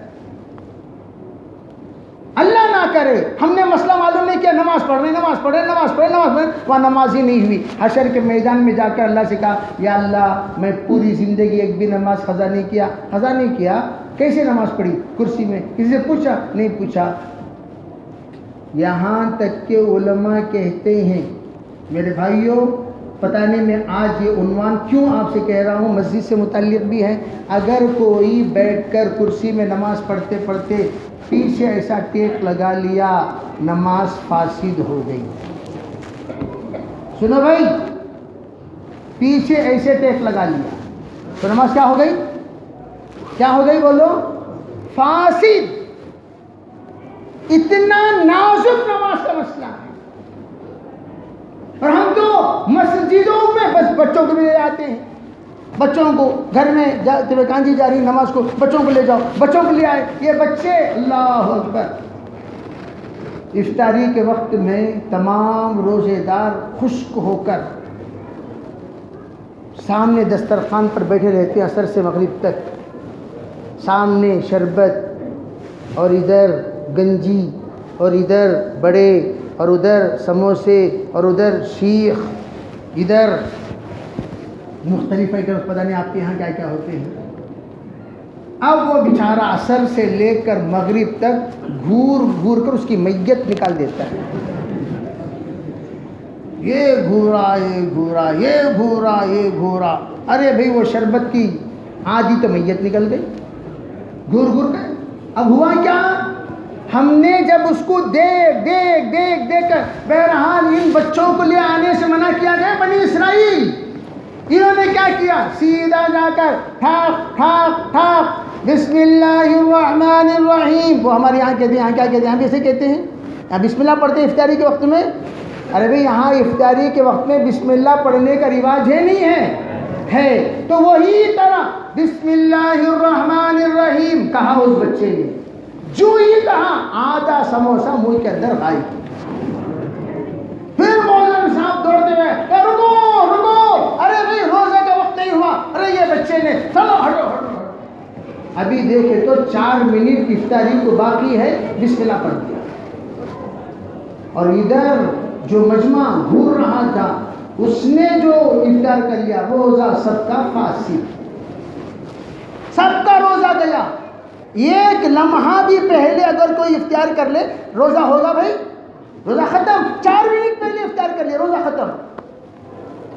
اللہ نہ کرے. ہم نے مسئلہ معلوم نہیں کیا, نماز پڑھ رہے وہاں نماز ہی نہیں ہوئی. حشر کے میدان میں جا کر اللہ سے کہا, یا اللہ میں پوری زندگی ایک بھی نماز قضا نہیں کیا. کیسے نماز پڑھی؟ کرسی میں. کسی سے پوچھا؟ نہیں پوچھا. یہاں تک کہ علماء کہتے ہیں, میرے بھائیوں پتہ نہیں میں آج یہ عنوان کیوں آپ سے کہہ رہا ہوں, مسجد سے متعلق بھی ہے. اگر کوئی بیٹھ کر کرسی میں نماز پڑھتے پڑھتے پیچھے ایسا ٹیک لگا لیا, نماز فاسد ہو گئی. سنو بھائی, پیچھے ایسے ٹیک لگا لیا تو نماز کیا ہو گئی بولو؟ فاسد. اتنا نازک نماز کا مسئلہ ہے. اور ہم تو مسجدوں میں بس بچوں کو بھی لے جاتے ہیں. بچوں کو گھر میں کانجی جا رہی نماز کو, بچوں کو لے جاؤ, بچوں کو لے آئے. یہ بچے, اللہ اکبر, افطاری کے وقت میں تمام روزے دار خشک ہو کر سامنے دسترخوان پر بیٹھے رہتے ہیں عصر سے مغرب تک. سامنے شربت اور ادھر گنجی اور ادھر بڑے اور ادھر سموسے اور ادھر شیخ, ادھر مختلف آئٹمس, پتہ نہیں آپ کے یہاں کیا کیا ہوتے ہیں. اب وہ بیچارہ عصر سے لے کر مغرب تک گھور کر اس کی میت نکال دیتا ہے. یہ گھورا. ارے بھئی وہ شربت کی آدھی تو میت نکل گئی گھور کر. اب ہوا کیا؟ ہم نے جب اس کو دیکھ کر, بہرحال ان بچوں کو لے آنے سے منع کیا گیا. بنی اسرائیل انہوں نے کیا کیا؟ سیدھا جا کر ٹھاک بسم اللہ الرحمن الرحیم. وہ ہمارے یہاں کہتے ہیں, یہاں کیا کہتے ہیں؟ یہاں بھی ایسے کہتے ہیں, یہاں بسم اللہ پڑھتے ہیں افطاری کے وقت میں. ارے بھئی یہاں افطاری کے وقت میں بسم اللہ پڑھنے کا رواج ہے نہیں ہے. تو وہی طرح بسم اللہ الرحمن الرحیم کہا اس بچے نے. جو ہی کہا آدھا سموسہ منہ کے اندر غائب. پھر مولوی صاحب دوڑتے ہوئے, رکو, ارے بھئی روزہ کا وقت نہیں ہوا. ارے یہ بچے نے, چلو ہٹو. ابھی دیکھے تو 4 منٹ افطاری کو باقی ہے, بسم اللہ پڑھ دیا. اور ادھر جو مجمع گھور رہا تھا اس نے جو افطار کر لیا, روزہ سب کا فاسد, سب کا روزہ گیا. ایک لمحہ بھی پہلے اگر کوئی افطار کر لے روزہ ہوگا بھائی؟ روزہ ختم. 4 منٹ پہلے افطار کر لیا, روزہ ختم.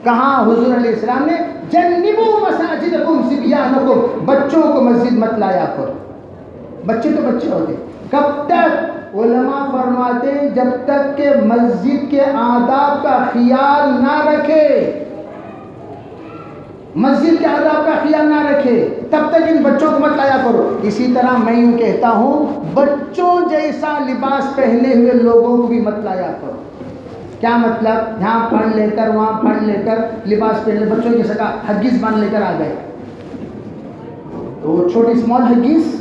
کہاں حضور علیہ السلام نے جنبوا مساجدکم صبیانکم, بچوں کو مسجد مت لایا کرو. بچے تو بچے ہوتے. کب تک؟ علماء فرماتے ہیں جب تک کہ مسجد کے آداب کا خیال نہ رکھے, مسجد کے آداب کا خیال نہ رکھے تب تک ان بچوں کو مت لایا کرو. اسی طرح میں یوں کہتا ہوں, بچوں جیسا لباس پہنے ہوئے لوگوں کو بھی مت لایا کرو. کیا مطلب؟ یہاں پڑھ لے کر وہاں پڑھ لے کر لباس پہن لے, بچوں کی سکا ہگیز باندھ لے کر آ گئے. تو وہ چھوٹی اسمال ہگیز,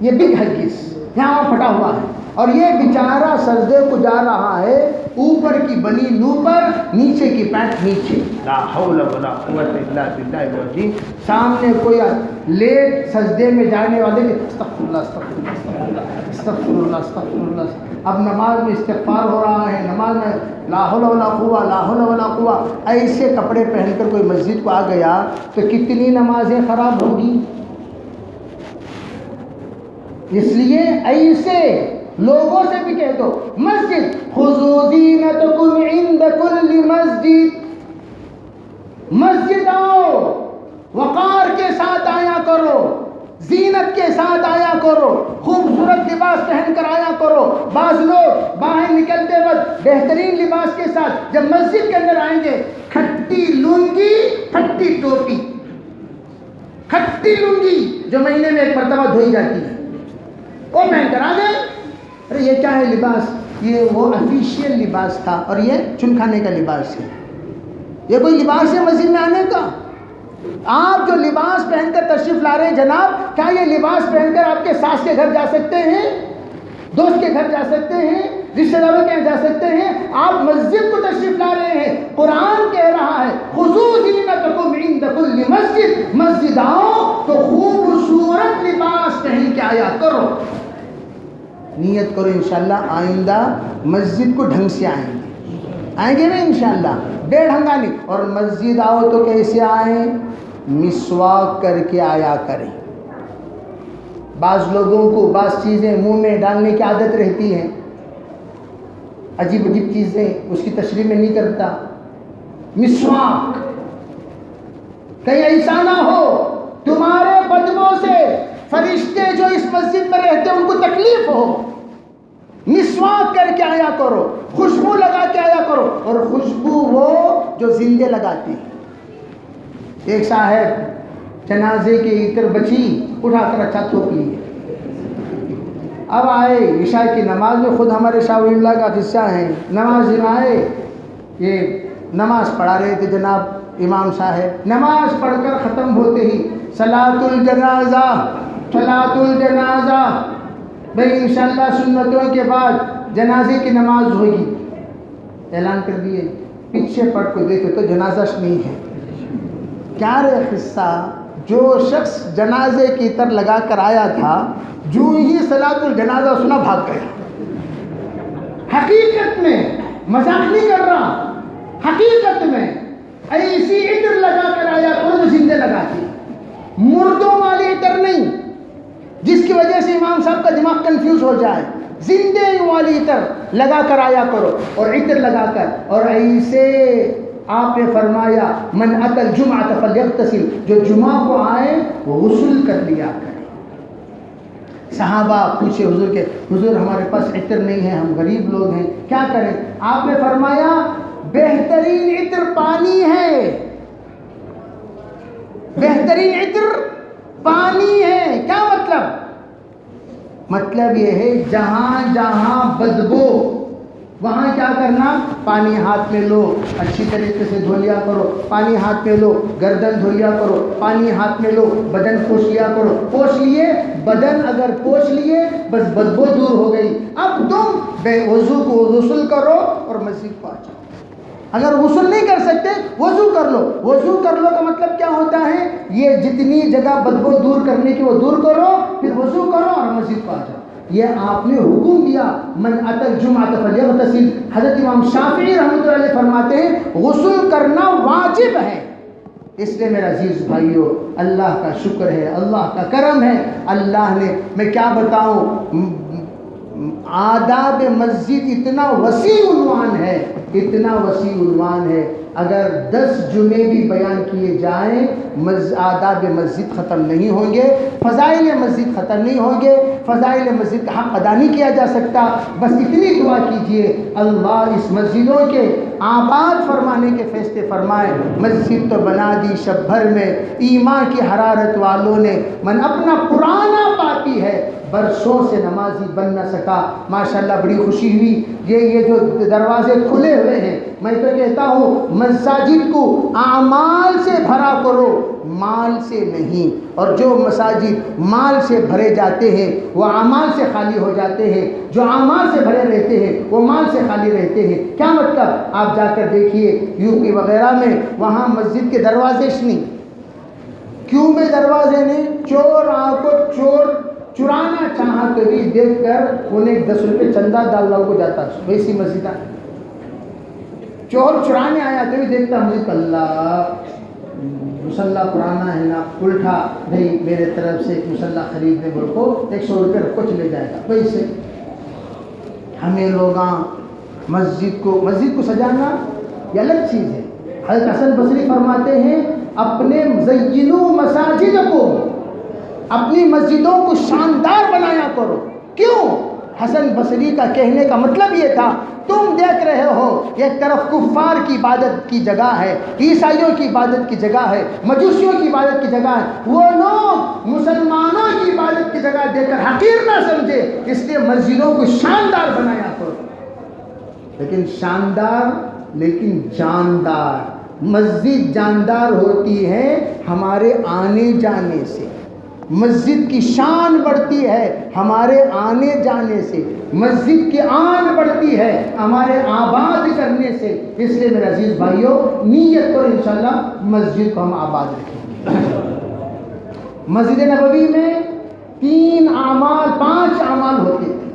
یہ بگ ہگیز یہاں وہاں پھٹا ہوا ہے. اور یہ بیچارہ سجدے کو جا رہا ہے, اوپر کی بنی اوپر, نیچے کی پینٹ نیچے. لا حول ولا قوت الا باللہ العظیم. سامنے کوئی لیٹ سجدے میں جانے والے کہ استغفر اللہ استغفر اللہ استغفر اللہ استغفر اللہ. اب نماز میں استغفار ہو رہا ہے, نماز میں لا حول ولا قوہ لا حول ولا قوہ. ایسے کپڑے پہن کر کوئی مسجد کو آ گیا تو کتنی نمازیں خراب ہوگی. اس لیے ایسے لوگوں سے بھی کہہ دو, مسجد خذوا زینتکم عند کل مسجد, مسجد آؤ, وقار کے ساتھ آیا کرو, زینت کے ساتھ آیا کرو, خوبصورت لباس پہن کر آیا کرو. بعض لوگ باہر نکلتے وقت بہترین لباس کے ساتھ جب مسجد کے اندر آئیں گے, کھٹی لنگی پھٹی ٹوپی, کھٹی لنگی جو مہینے میں ایک مرتبہ دھوئی جاتی ہے وہ پہن کر آ گئے. ارے یہ کیا ہے لباس؟ یہ وہ افیشیل لباس تھا اور یہ چن کھانے کا لباس ہے. یہ کوئی لباس ہے مسجد میں آنے کا؟ آپ جو لباس پہن کر تشریف لا رہے ہیں جناب, کیا یہ لباس پہن کر آپ کے ساس کے گھر جا سکتے ہیں, دوست کے گھر جا سکتے ہیں, رشتہ داروں کے یہاں جا سکتے ہیں؟ آپ مسجد کو تشریف لا رہے ہیں. قرآن کہہ رہا ہے خذوا زینتکم عند کل مسجد, مسجد آؤ تو خوبصورت لباس پہن کے آیا کرو. نیت کرو انشاءاللہ آئندہ مسجد کو ڈھنگ سے آئیں گے نا انشاءاللہ، بے ڈھنگا نہیں. اور مسجد آؤ تو کیسے آئیں؟ مسواک کر کے آیا کریں. بعض لوگوں کو بعض چیزیں منہ میں ڈالنے کی عادت رہتی ہے، عجیب عجیب چیزیں، اس کی تشریح میں نہیں کرتا. مسواک کہیں ایسا نہ ہو تمہارے بدبو سے فرشتے جو اس مسجد میں رہتے ہیں ان کو تکلیف ہو. مسواک کر کے آیا کرو، خوشبو لگا کے آیا کرو، اور خوشبو وہ جو زندے لگاتی ہے. ایک صاحب جنازے کے عطر بچی اٹھا کر اچھا تھوک لیے. اب آئے عشاء کی نماز میں، خود ہمارے شاہ ولی اللہ کا قصہ ہے، نماز میں آئے، یہ نماز پڑھا رہے تھے جناب امام صاحب. نماز پڑھ کر ختم ہوتے ہی صلاۃ الجنازہ، صلاۃ الجنازہ، بھائی انشاءاللہ سنتوں کے بعد جنازے کی نماز ہوگی، اعلان کر دیے. پیچھے پڑھ کے دیکھے تو جنازہ نہیں ہے. کیا رہے قصہ؟ جو شخص جنازے کی عطر لگا کر آیا تھا، جو ہی صلاۃ الجنازہ سنا بھاگ گیا. حقیقت میں مذاق نہیں کر رہا، حقیقت میں ایسی عطر لگا کر آیا کرو جو زندے لگاتی، مردوں والی عطر نہیں جس کی وجہ سے امام صاحب کا دماغ کنفیوز ہو جائے. زندے والی عطر لگا کر آیا کرو، اور عطر لگا کر. اور ایسے آپ نے فرمایا من اتى الجمعة فليغتسل، جو جمعہ کو آئے وہ غسل کر لیا کرے. صحابہ پوچھے حضور کے، حضور ہمارے پاس عطر نہیں ہے، ہم غریب لوگ ہیں، کیا کریں؟ آپ نے فرمایا بہترین عطر پانی ہے، بہترین عطر پانی ہے. کیا مطلب؟ مطلب یہ ہے جہاں جہاں بدبو وہاں کیا کرنا، پانی ہاتھ میں لو، اچھی طریقے سے دھو لیا کرو. پانی ہاتھ میں لو، گردن دھو لیا کرو. پانی ہاتھ میں لو، بدن پوچھ لیا کرو. پوچھ لیے بدن، اگر پوچھ لیے بس بدبو دور ہو گئی. اب تم بے وضو کو غسل کرو اور مسجد کو آ جاؤ. اگر غسل نہیں کر سکتے وضو کر لو. وضو کر لو کا مطلب کیا ہوتا ہے؟ یہ جتنی جگہ بدبو دور کرنے کی وہ دور کرو، پھر وضو کرو اور مسجد کو آ جاؤ. یہ آپ نے حکم دیا من اتى الجمعة فليغتسل. حضرت امام شافعی رحمۃ اللہ علیہ فرماتے ہیں غسل کرنا واجب ہے. اس لیے میرا عزیز بھائیو، اللہ کا شکر ہے، اللہ کا کرم ہے. اللہ نے، میں کیا بتاؤں، آداب مسجد اتنا وسیع عنوان ہے، اتنا وسیع عنوان ہے. اگر 10 جمعے بھی بیان کیے جائیں آداب مسجد ختم نہیں ہوں گے، فضائل مسجد ختم نہیں ہوں گے، فضائل مسجد کا حق ادا نہیں کیا جا سکتا. بس اتنی دعا کیجئے اللہ اس مسجدوں کے آباد فرمانے کے فیصلے فرمائے. مسجد تو بنا دی شب بھر میں ایمان کی حرارت والوں نے، من اپنا پرانا پاپی ہے برسوں سے نمازی بن نہ سکا. ماشاءاللہ بڑی خوشی ہوئی. یہ جو دروازے کھلے ہوئے ہیں، میں تو کہتا ہوں مساجد کو اعمال سے بھرا کرو، مال سے نہیں. اور جو مساجد مال سے بھرے جاتے ہیں وہ اعمال سے خالی ہو جاتے ہیں، جو اعمال سے بھرے رہتے ہیں وہ مال سے خالی رہتے ہیں. کیا مطلب؟ آپ جا کر دیکھیے یو پی وغیرہ میں، وہاں مسجد کے دروازے نہیں. کیوں میں دروازے نہیں؟ چور آپ کو چرانا چاہا تو بھی دیکھ کر انہیں 10 روپے چندہ ڈالنا کو جاتا. ویسی مسجد چور چرانے آیا تو بھی دیکھتا مسجد، اللہ مسلح پرانا ہے نا، الٹا بھائی میرے طرف سے مسلح خریدنے بول کو 100 روپے رکھو چلے جائے گا. ویسے ہمیں لوگ مسجد کو سجانا یہ الگ چیز ہے. حضرت حسن بصری فرماتے ہیں اپنے زینو مساجد کو، اپنی مسجدوں کو شاندار بنایا کرو. کیوں؟ حسن بصری کا کہنے کا مطلب یہ تھا تم دیکھ رہے ہو ایک طرف کفار کی عبادت کی جگہ ہے، عیسائیوں کی عبادت کی جگہ ہے، مجوسیوں کی عبادت کی جگہ ہے، وہ لوگ مسلمانوں کی عبادت کی جگہ دے کر حقیر نہ سمجھے. اس لیے مسجدوں کو شاندار بنایا کرو. لیکن شاندار لیکن جاندار. مسجد جاندار ہوتی ہے ہمارے آنے جانے سے، مسجد کی شان بڑھتی ہے ہمارے آنے جانے سے، مسجد کی آن بڑھتی ہے ہمارے آباد کرنے سے. اس لیے میرے عزیز بھائیوں نیت کرو انشاءاللہ مسجد کو ہم آباد رکھیں گے. مسجد نبوی میں 5 اعمال ہوتے تھے.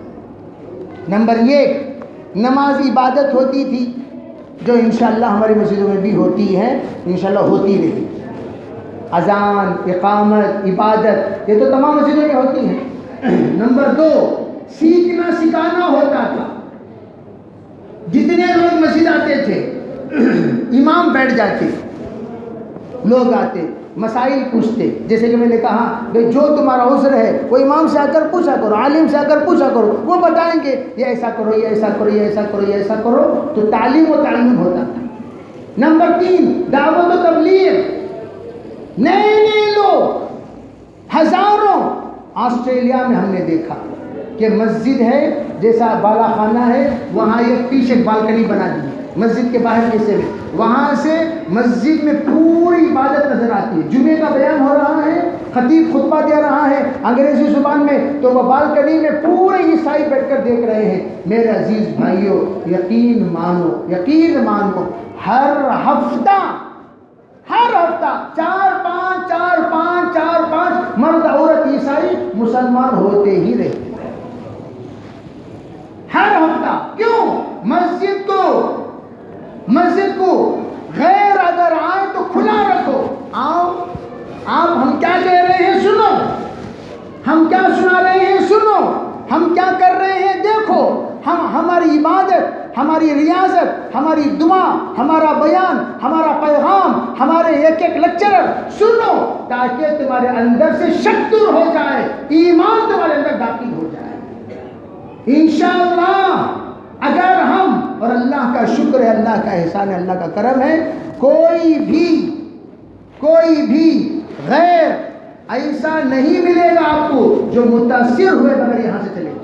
نمبر 1 نماز عبادت ہوتی تھی جو انشاءاللہ ہماری مسجدوں میں بھی ہوتی ہے، انشاءاللہ ہوتی رہی. اذان، اقامت، عبادت یہ تو تمام مسجدوں میں ہوتی ہیں. نمبر 2 سیکھنا سکھانا ہوتا تھا. جتنے لوگ مسجد آتے تھے امام بیٹھ جاتے، لوگ آتے مسائل پوچھتے. جیسے کہ میں نے کہا کہ جو تمہارا عذر ہے وہ امام سے آ کر پوچھا کرو، عالم سے آ کر پوچھا کرو، وہ بتائیں گے یہ ایسا کرو، یہ ایسا کرو، یہ ایسا کرو، یہ ایسا کرو. تو تعلیم و تعلیم ہوتا تھا. نمبر 3 دعوت و تبلیغ. نئے نئے لوگ ہزاروں. آسٹریلیا میں ہم نے دیکھا کہ مسجد ہے جیسا بالا خانہ ہے، وہاں ایک پیچھے بالکنی بنا دی مسجد کے باہر کے حصے میں، وہاں سے مسجد میں پوری عبادت نظر آتی ہے. جمعے کا بیان ہو رہا ہے، خطیب خطبہ دے رہا ہے انگریزی زبان میں، تو وہ بالکنی میں پورے عیسائی بیٹھ کر دیکھ رہے ہیں. میرے عزیز بھائیوں یقین مانو ہر ہفتہ 4-5 مرد عورت عیسائی مسلمان ہوتے ہی رہتے ہر ہفتہ. کیوں؟ مسجد کو غیر اگر آئے تو کھلا رکھو. آؤ آپ ہم کیا کہہ رہے ہیں سنو، ہم کیا سنا رہے ہیں سنو، ہم کیا کر رہے ہیں دیکھو. ہماری عبادت، ہماری ریاضت، ہماری دعا، ہمارا بیان، ہمارا پیغام، ہمارے ایک لیکچرر سنو تاکہ تمہارے اندر سے شک دور ہو جائے، ایمان تمہارے اندر داخل ہو جائے. انشاءاللہ اگر ہم، اور اللہ کا شکر ہے، اللہ کا احسان ہے، اللہ کا کرم ہے، کوئی بھی غیر ایسا نہیں ملے گا آپ کو جو متاثر ہوئے بغیر یہاں سے چلے جائے.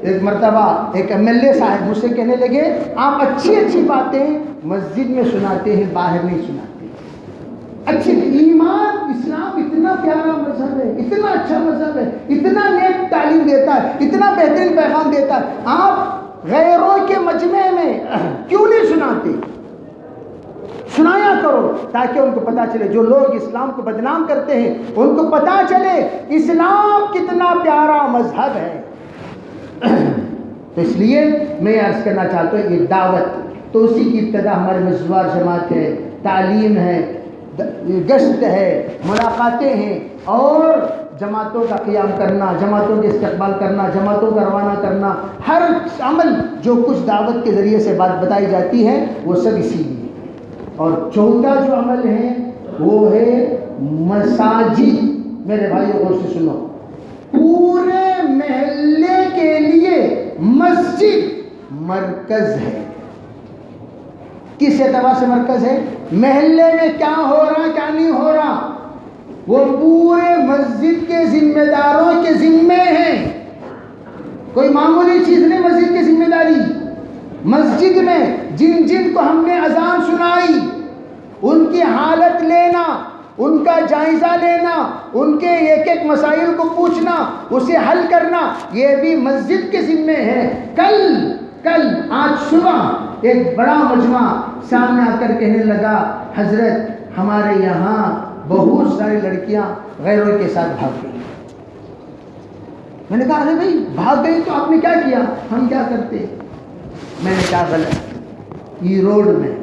ایک مرتبہ ایک MLA صاحب مجھ سے کہنے لگے آپ اچھی باتیں مسجد میں سناتے ہیں، باہر نہیں سناتے. اچھی ایمان اسلام اتنا پیارا مذہب ہے، اتنا اچھا مذہب ہے، اتنا نیک تعلیم دیتا ہے، اتنا بہترین پیغام دیتا ہے، آپ غیروں کے مجمع میں کیوں نہیں سناتے؟ سنایا کرو تاکہ ان کو پتا چلے. جو لوگ اسلام کو بدنام کرتے ہیں ان کو پتا چلے اسلام کتنا پیارا مذہب ہے. تو اس لیے میں عرض کرنا چاہتا ہوں یہ دعوت تو اسی کی ابتدا ہمارے مزوار جماعت ہے، تعلیم ہے، گشت ہے، ملاقاتیں ہیں، اور جماعتوں کا قیام کرنا، جماعتوں کے استقبال کرنا، جماعتوں کا روانہ کرنا. ہر عمل جو کچھ دعوت کے ذریعے سے بات بتائی جاتی ہے وہ سب اسی لیے. اور چوتھا جو عمل ہے وہ ہے مساجد. میرے بھائیو غور سے سنو، پورے محلے کے لیے مسجد مرکز ہے. کس اعتبار سے مرکز ہے؟ محلے میں کیا ہو رہا کیا نہیں ہو رہا وہ پورے مسجد کے ذمہ داروں کے ذمے ہیں. کوئی معمولی چیز نہیں مسجد کی ذمہ داری. مسجد میں جن کو ہم نے اذان سنائی ان کی حالت لینا، ان کا جائزہ لینا، ان کے ایک مسائل کو پوچھنا، اسے حل کرنا، یہ بھی مسجد کے ذمے ہے. آج صبح ایک بڑا مجمع سامنے آ کر کہنے لگا حضرت ہمارے یہاں بہت ساری لڑکیاں غیروں کے ساتھ بھاگ گئی. میں نے کہا ارے بھائی بھاگ گئی تو آپ نے کیا کیا؟ ہم کیا کرتے؟ میں نے کہا غلط. یہ روڈ میں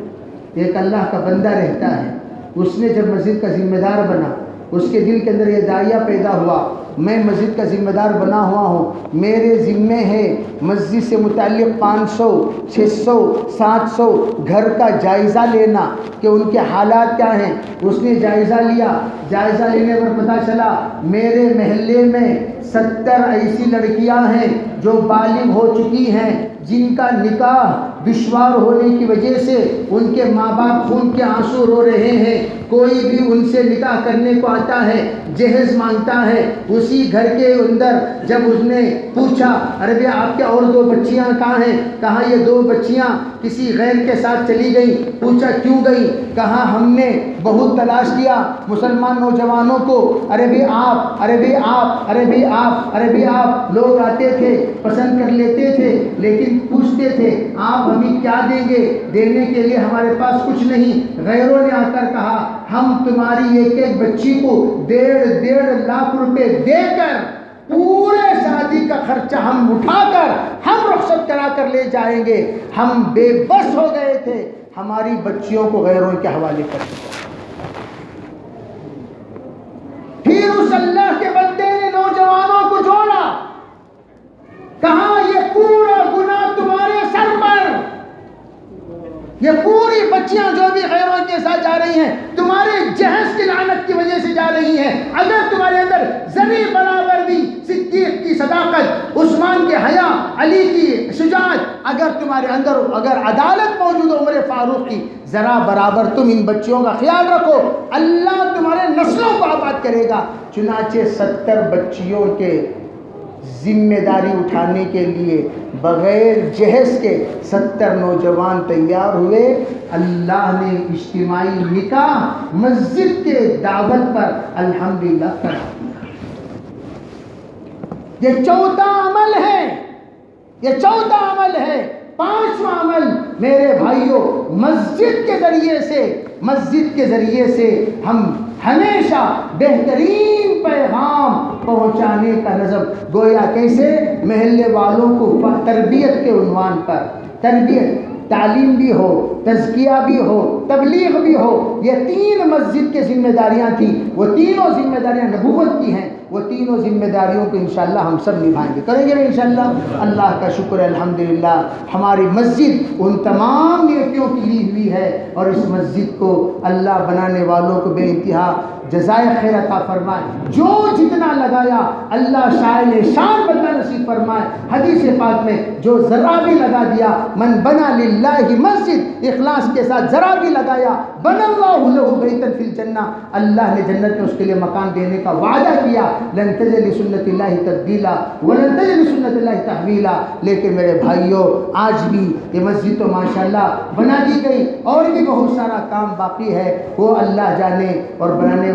ایک اللہ کا بندہ رہتا ہے، اس نے جب مسجد کا ذمہ دار بنا اس کے دل کے اندر یہ داعیہ پیدا ہوا میں مسجد کا ذمہ دار بنا ہوا ہوں، میرے ذمے ہے مسجد سے متعلق 500 600 700 گھر کا جائزہ لینا کہ ان کے حالات کیا ہیں. اس نے جائزہ لیا، جائزہ لینے پر پتہ چلا میرے محلے میں 70 ایسی لڑکیاں ہیں جو بالغ ہو چکی ہیں، جن کا نکاح دشوار ہونے کی وجہ سے ان کے ماں باپ خون کے آنسو رو رہے ہیں. کوئی بھی ان سے نکاح کرنے کو آتا ہے جہیز مانگتا ہے. اسی گھر کے اندر جب اس نے پوچھا ارے بھیا آپ کے اور 2 بچیاں کہاں ہیں؟ کہا یہ 2 بچیاں کسی غیر کے ساتھ چلی گئی. پوچھا کیوں گئی؟ کہا ہم نے بہت تلاش کیا مسلمان نوجوانوں کو، ارے بھی آپ، ارے بھی آپ، ارے بھی آپ، ارے بھی آپ. لوگ آتے تھے پسند کر لیتے تھے لیکن پوچھتے تھے آپ ہمیں کیا دیں گے؟ دینے کے لیے ہمارے پاس کچھ نہیں. غیروں نے آ کر کہا ہم تمہاری ایک بچی کو 1.5 لاکھ روپے دے کر پورے شادی کا خرچہ ہم اٹھا کر ہم رخصت کرا کر لے جائیں گے. ہم بے بس ہو گئے تھے, ہماری بچیوں کو غیروں کے حوالے کر دیا. پھر اس اللہ کے بندے نے نوجوانوں کو جوڑا, کہا یہ پورا گناہ تمہارے سر پر, یہ پوری بچیاں جو بھی غیروں کے ساتھ جا رہی ہیں تمہارے جہیز کی لعنت کی وجہ سے جا رہی ہیں. اگر تمہارے اندر ذرے برابر بھی صدیق کی صداقت, عثمان کے حیا, علی کی شجاعت, اگر تمہارے اندر اگر عدالت موجود ہے عمر فاروق کی, ذرا برابر تم ان بچیوں کا خیال رکھو, اللہ تمہارے نسلوں کو آباد کرے گا. چنانچہ 70 بچیوں کے ذمہ داری اٹھانے کے لیے بغیر جہیز کے 70 نوجوان تیار ہوئے. اللہ نے اجتماعی نکاح مسجد کے دعوت پر الحمدللہ کرا دیا. یہ چوتھا عمل ہے, یہ چوتھا عمل ہے. 5واں عمل میرے بھائیوں, مسجد کے ذریعے سے ہم ہمیشہ بہترین پیغام پہنچانے کا نظم. گویا کیسے محلے والوں کو تربیت کے عنوان پر, تربیت تعلیم بھی ہو, تزکیہ بھی ہو, تبلیغ بھی ہو, یہ 3 مسجد کے ذمہ داریاں تھیں. وہ تینوں ذمہ داریاں نبوت کی ہیں. وہ تینوں ذمہ داریوں کو انشاءاللہ ہم سب نبھائیں گے, کریں گے انشاءاللہ. اللہ کا شکر ہے الحمدللہ, ہماری مسجد ان تمام نیکیوں کی لی ہوئی ہے, اور اس مسجد کو اللہ بنانے والوں کو بے انتہا جزائے خیر عطا فرمائے. جو جتنا لگایا اللہ شائن شان بدلہ نصیب فرمائے. حدیث پاک میں جو ذرا بھی لگا دیا, من بنا للہ مسجد, اخلاص کے ساتھ ذرا بھی لگایا, بنا اللہ لہ بیتا فی الجنہ, اللہ نے جنت میں اس کے لیے مکان دینے کا وعدہ کیا. لن تجد لسنت اللہ تبدیلا ولن تجد لسنت اللہ تحویلا. لیکن میرے بھائیوں, آج بھی یہ مسجد تو ماشاءاللہ بنا دی گئی, اور بھی بہت سارا کام باقی ہے, وہ اللہ جانے. اور بنانے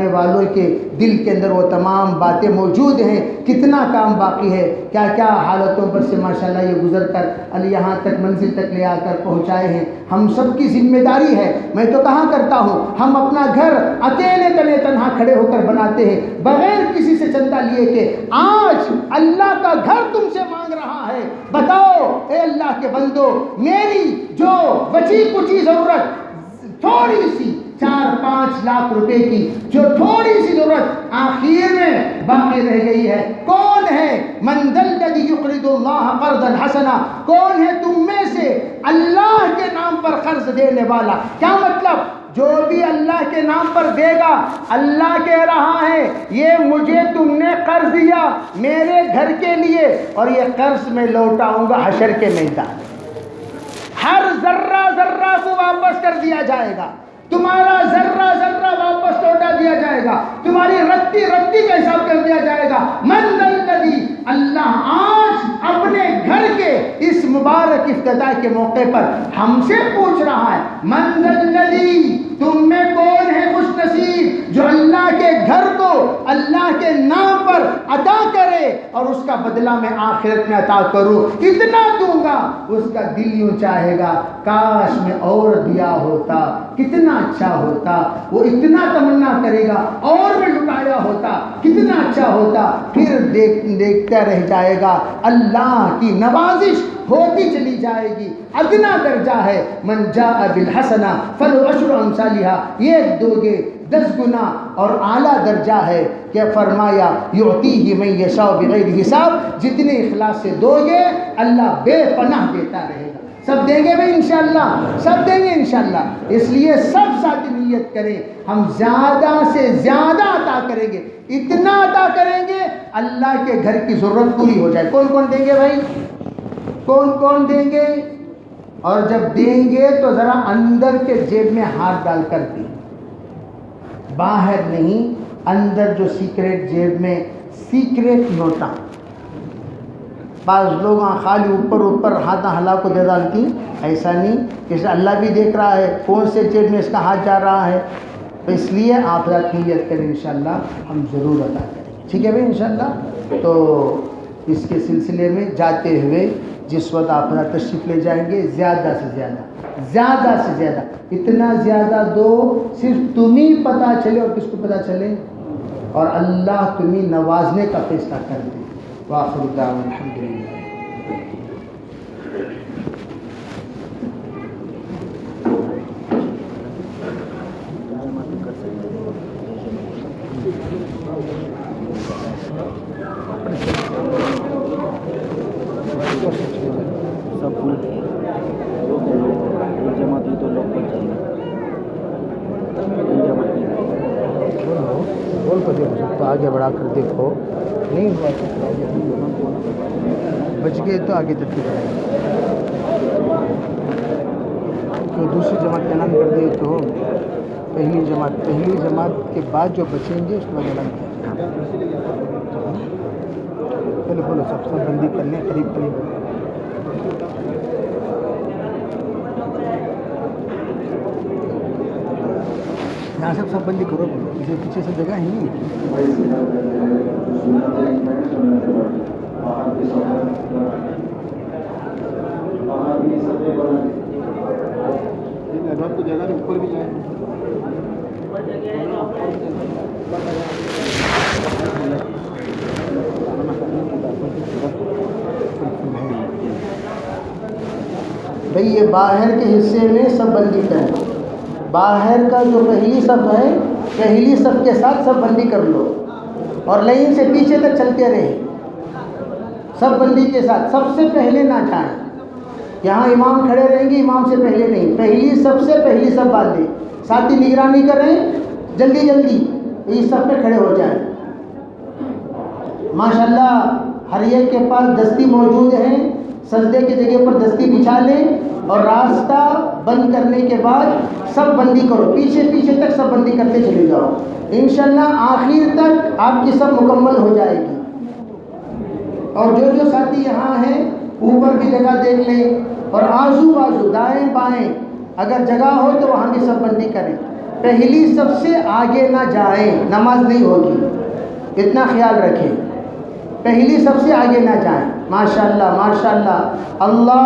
والوں کے دل کے اندر وہ تمام باتیں موجود ہیں. کتنا کام باقی ہے, کیا کیا حالتوں پر سے ماشاءاللہ یہ گزر کر یہاں تک منزل تک لے آ کر پہنچائے ہیں. ہم سب کی ذمہ داری ہے. میں تو کہا کرتا ہوں, ہم اپنا گھر اکیلے تنے تنہا کھڑے ہو کر بناتے ہیں بغیر کسی سے چندہ لیے کہ آج اللہ کا گھر تم سے مانگ رہا ہے. بتاؤ اے اللہ کے بندو, میری جو بچی کچی ضرورت, تھوڑی سی 4-5 لاکھ روپے کی جو تھوڑی سی ضرورت آخر میں باقی رہ گئی ہے, کون ہے؟ من ذا الذی یقرض اللہ قرضا حسنا, کون ہے تم میں سے اللہ کے نام پر قرض دینے والا؟ کیا مطلب؟ جو بھی اللہ کے نام پر دے گا, اللہ کہہ رہا ہے یہ مجھے تم نے قرض دیا میرے گھر کے لیے, اور یہ قرض میں لوٹاؤں گا حشر کے میدان. ہر ذرہ ذرہ کو واپس کر دیا جائے گا, تمہارا ذرہ ذرہ واپس لوٹا دیا جائے گا, تمہاری رتی رتی کا حساب کر دیا جائے گا. من ذا الذی, اللہ آج اپنے گھر کے اس مبارک افتتاح کے موقع پر ہم سے پوچھ رہا ہے, من ذا الذی, تم میں کون ہے خوش نصیب جو اللہ کے گھر کو اللہ کے نام پر عطا کرے اور اس کا بدلہ میں آخرت میں عطا کروں, اتنا دوں گا. اس کا دل یوں چاہے گا کاش میں اور دیا ہوتا, کتنا اچھا ہوتا. وہ اتنا تمنا کرے گا اور میں لٹایا ہوتا, کتنا اچھا ہوتا. پھر دیکھتا رہ جائے گا, اللہ کی نوازش ہوتی چلی جائے گی. ادنا درجہ ہے, من جاء بالحسنہ فلہ عشر امثالہا, یہ دو گے 10 گنا, اور اعلیٰ درجہ ہے کہ فرمایا یعطیہ من یشاء بغیر حساب, جتنے اخلاص سے دو گے اللہ بے پناہ دیتا رہے گا. سب دیں گے بھائی انشاءاللہ, سب دیں گے انشاءاللہ. اس لیے سب ساتھ نیت کریں, ہم زیادہ سے زیادہ عطا کریں گے, اتنا عطا کریں گے اللہ کے گھر کی ضرورت پوری ہو جائے. کون کون دیں گے بھائی, کون کون دیں گے؟ اور جب دیں گے تو ذرا اندر کے جیب میں ہاتھ ڈال کر دیں, باہر نہیں, اندر جو سیکریٹ جیب میں سیکریٹ نوٹا. بعض لوگ خالی اوپر ہاتھ ہلا کو دے ڈالتی, ایسا نہیں, کہ اللہ بھی دیکھ رہا ہے کون سے جیب میں اس کا ہاتھ جا رہا ہے. تو اس لیے آپ رات نیت کریں, انشاءاللہ ہم ضرور ادا کریں گے. ٹھیک ہے بھائی انشاءاللہ. تو اس کے سلسلے میں جاتے ہوئے جس وقت آپ تشریف لے جائیں گے, زیادہ سے زیادہ اتنا زیادہ دو صرف تمہیں پتہ چلے اور کس کو پتہ چلے, اور اللہ تمہیں نوازنے کا فیصلہ کر دے. وآخر دعوانا الحمدللہ. سب فل ہے جماعت تو لوگ بچ جائیں گے. بول کر دیکھو تو آگے بڑھا کر دیکھو. نہیں ہوا تو بچ گئے تو آگے ترتیب بڑھائیں گے. تو دوسری جماعت کا اعلان کر دیے تو پہلی جماعت کے بعد جو بچیں گے اس کے بعد اعلان کیا جائے. پہلے بولو سب بندی کرنے قریب یہاں سب بندی کرو. اسے پیچھے سے جگہ ہی نہیں. کو جگہ اوپر بھی جائے. بھئی یہ باہر کے حصے میں سب بندی کریں. باہر کا جو پہلی صف ہے پہلی صف کے ساتھ سب بندی کر لو اور لائن سے پیچھے تک چلتے رہیں. سب بندی کے ساتھ سب سے پہلے نہ جائیں. یہاں امام کھڑے رہیں گے, امام سے پہلے نہیں. پہلی صف سے پہلی صف باندھیں. ساتھی نگرانی کریں. جلدی اس صف پہ کھڑے ہو جائیں. ماشاءاللہ ہر ایک کے پاس دستی موجود ہے. سجدے کی جگہ پر دستی بچھا لیں اور راستہ بند کرنے کے بعد سب بندی کرو. پیچھے تک سب بندی کرتے چلے جاؤ. انشاءاللہ آخر تک آپ کی سب مکمل ہو جائے گی. اور جو ساتھی یہاں ہیں اوپر بھی جگہ دیکھ لیں اور آزو بازو دائیں بائیں اگر جگہ ہو تو وہاں بھی سب بندی کریں. پہلی سب سے آگے نہ جائیں, نماز نہیں ہوگی. اتنا خیال رکھیں. پہلی سب سے آگے نہ جائیں. ماشاءاللہ ماشاءاللہ. اللہ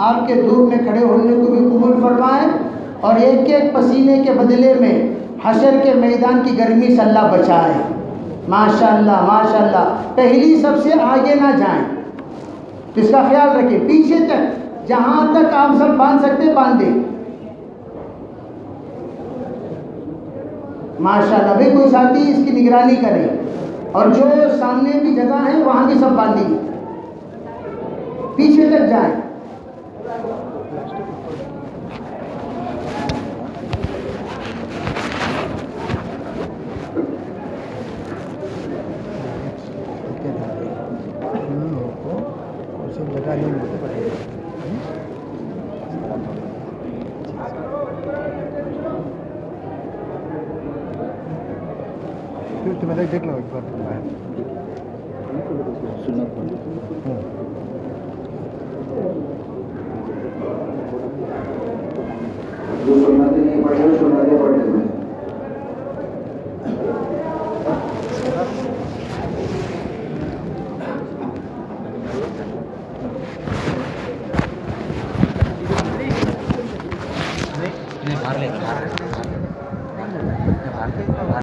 آپ کے دھوپ میں کھڑے ہونے کو بھی قبول فرمائے اور ایک ایک پسینے کے بدلے میں حشر کے میدان کی گرمی سے اللہ بچائے. ماشاءاللہ ماشاءاللہ. پہلی سب سے آگے نہ جائیں. تو اس کا خیال رکھیں. پیچھے تک جہاں تک آپ سب باندھ سکتے باندھیں. ماشاءاللہ. بھائی کوئی ساتھی اس کی نگرانی کرے اور جو سامنے بھی جگہ ہے وہاں بھی سب باندھیں. پیچھے تک جائیں. جگہ نہیں ملتی پڑے گی. تمہیں دیکھ لو ایک بار. جو سنتے نہیں پڑھے سنتے پڑھے ہوئے. باہر لے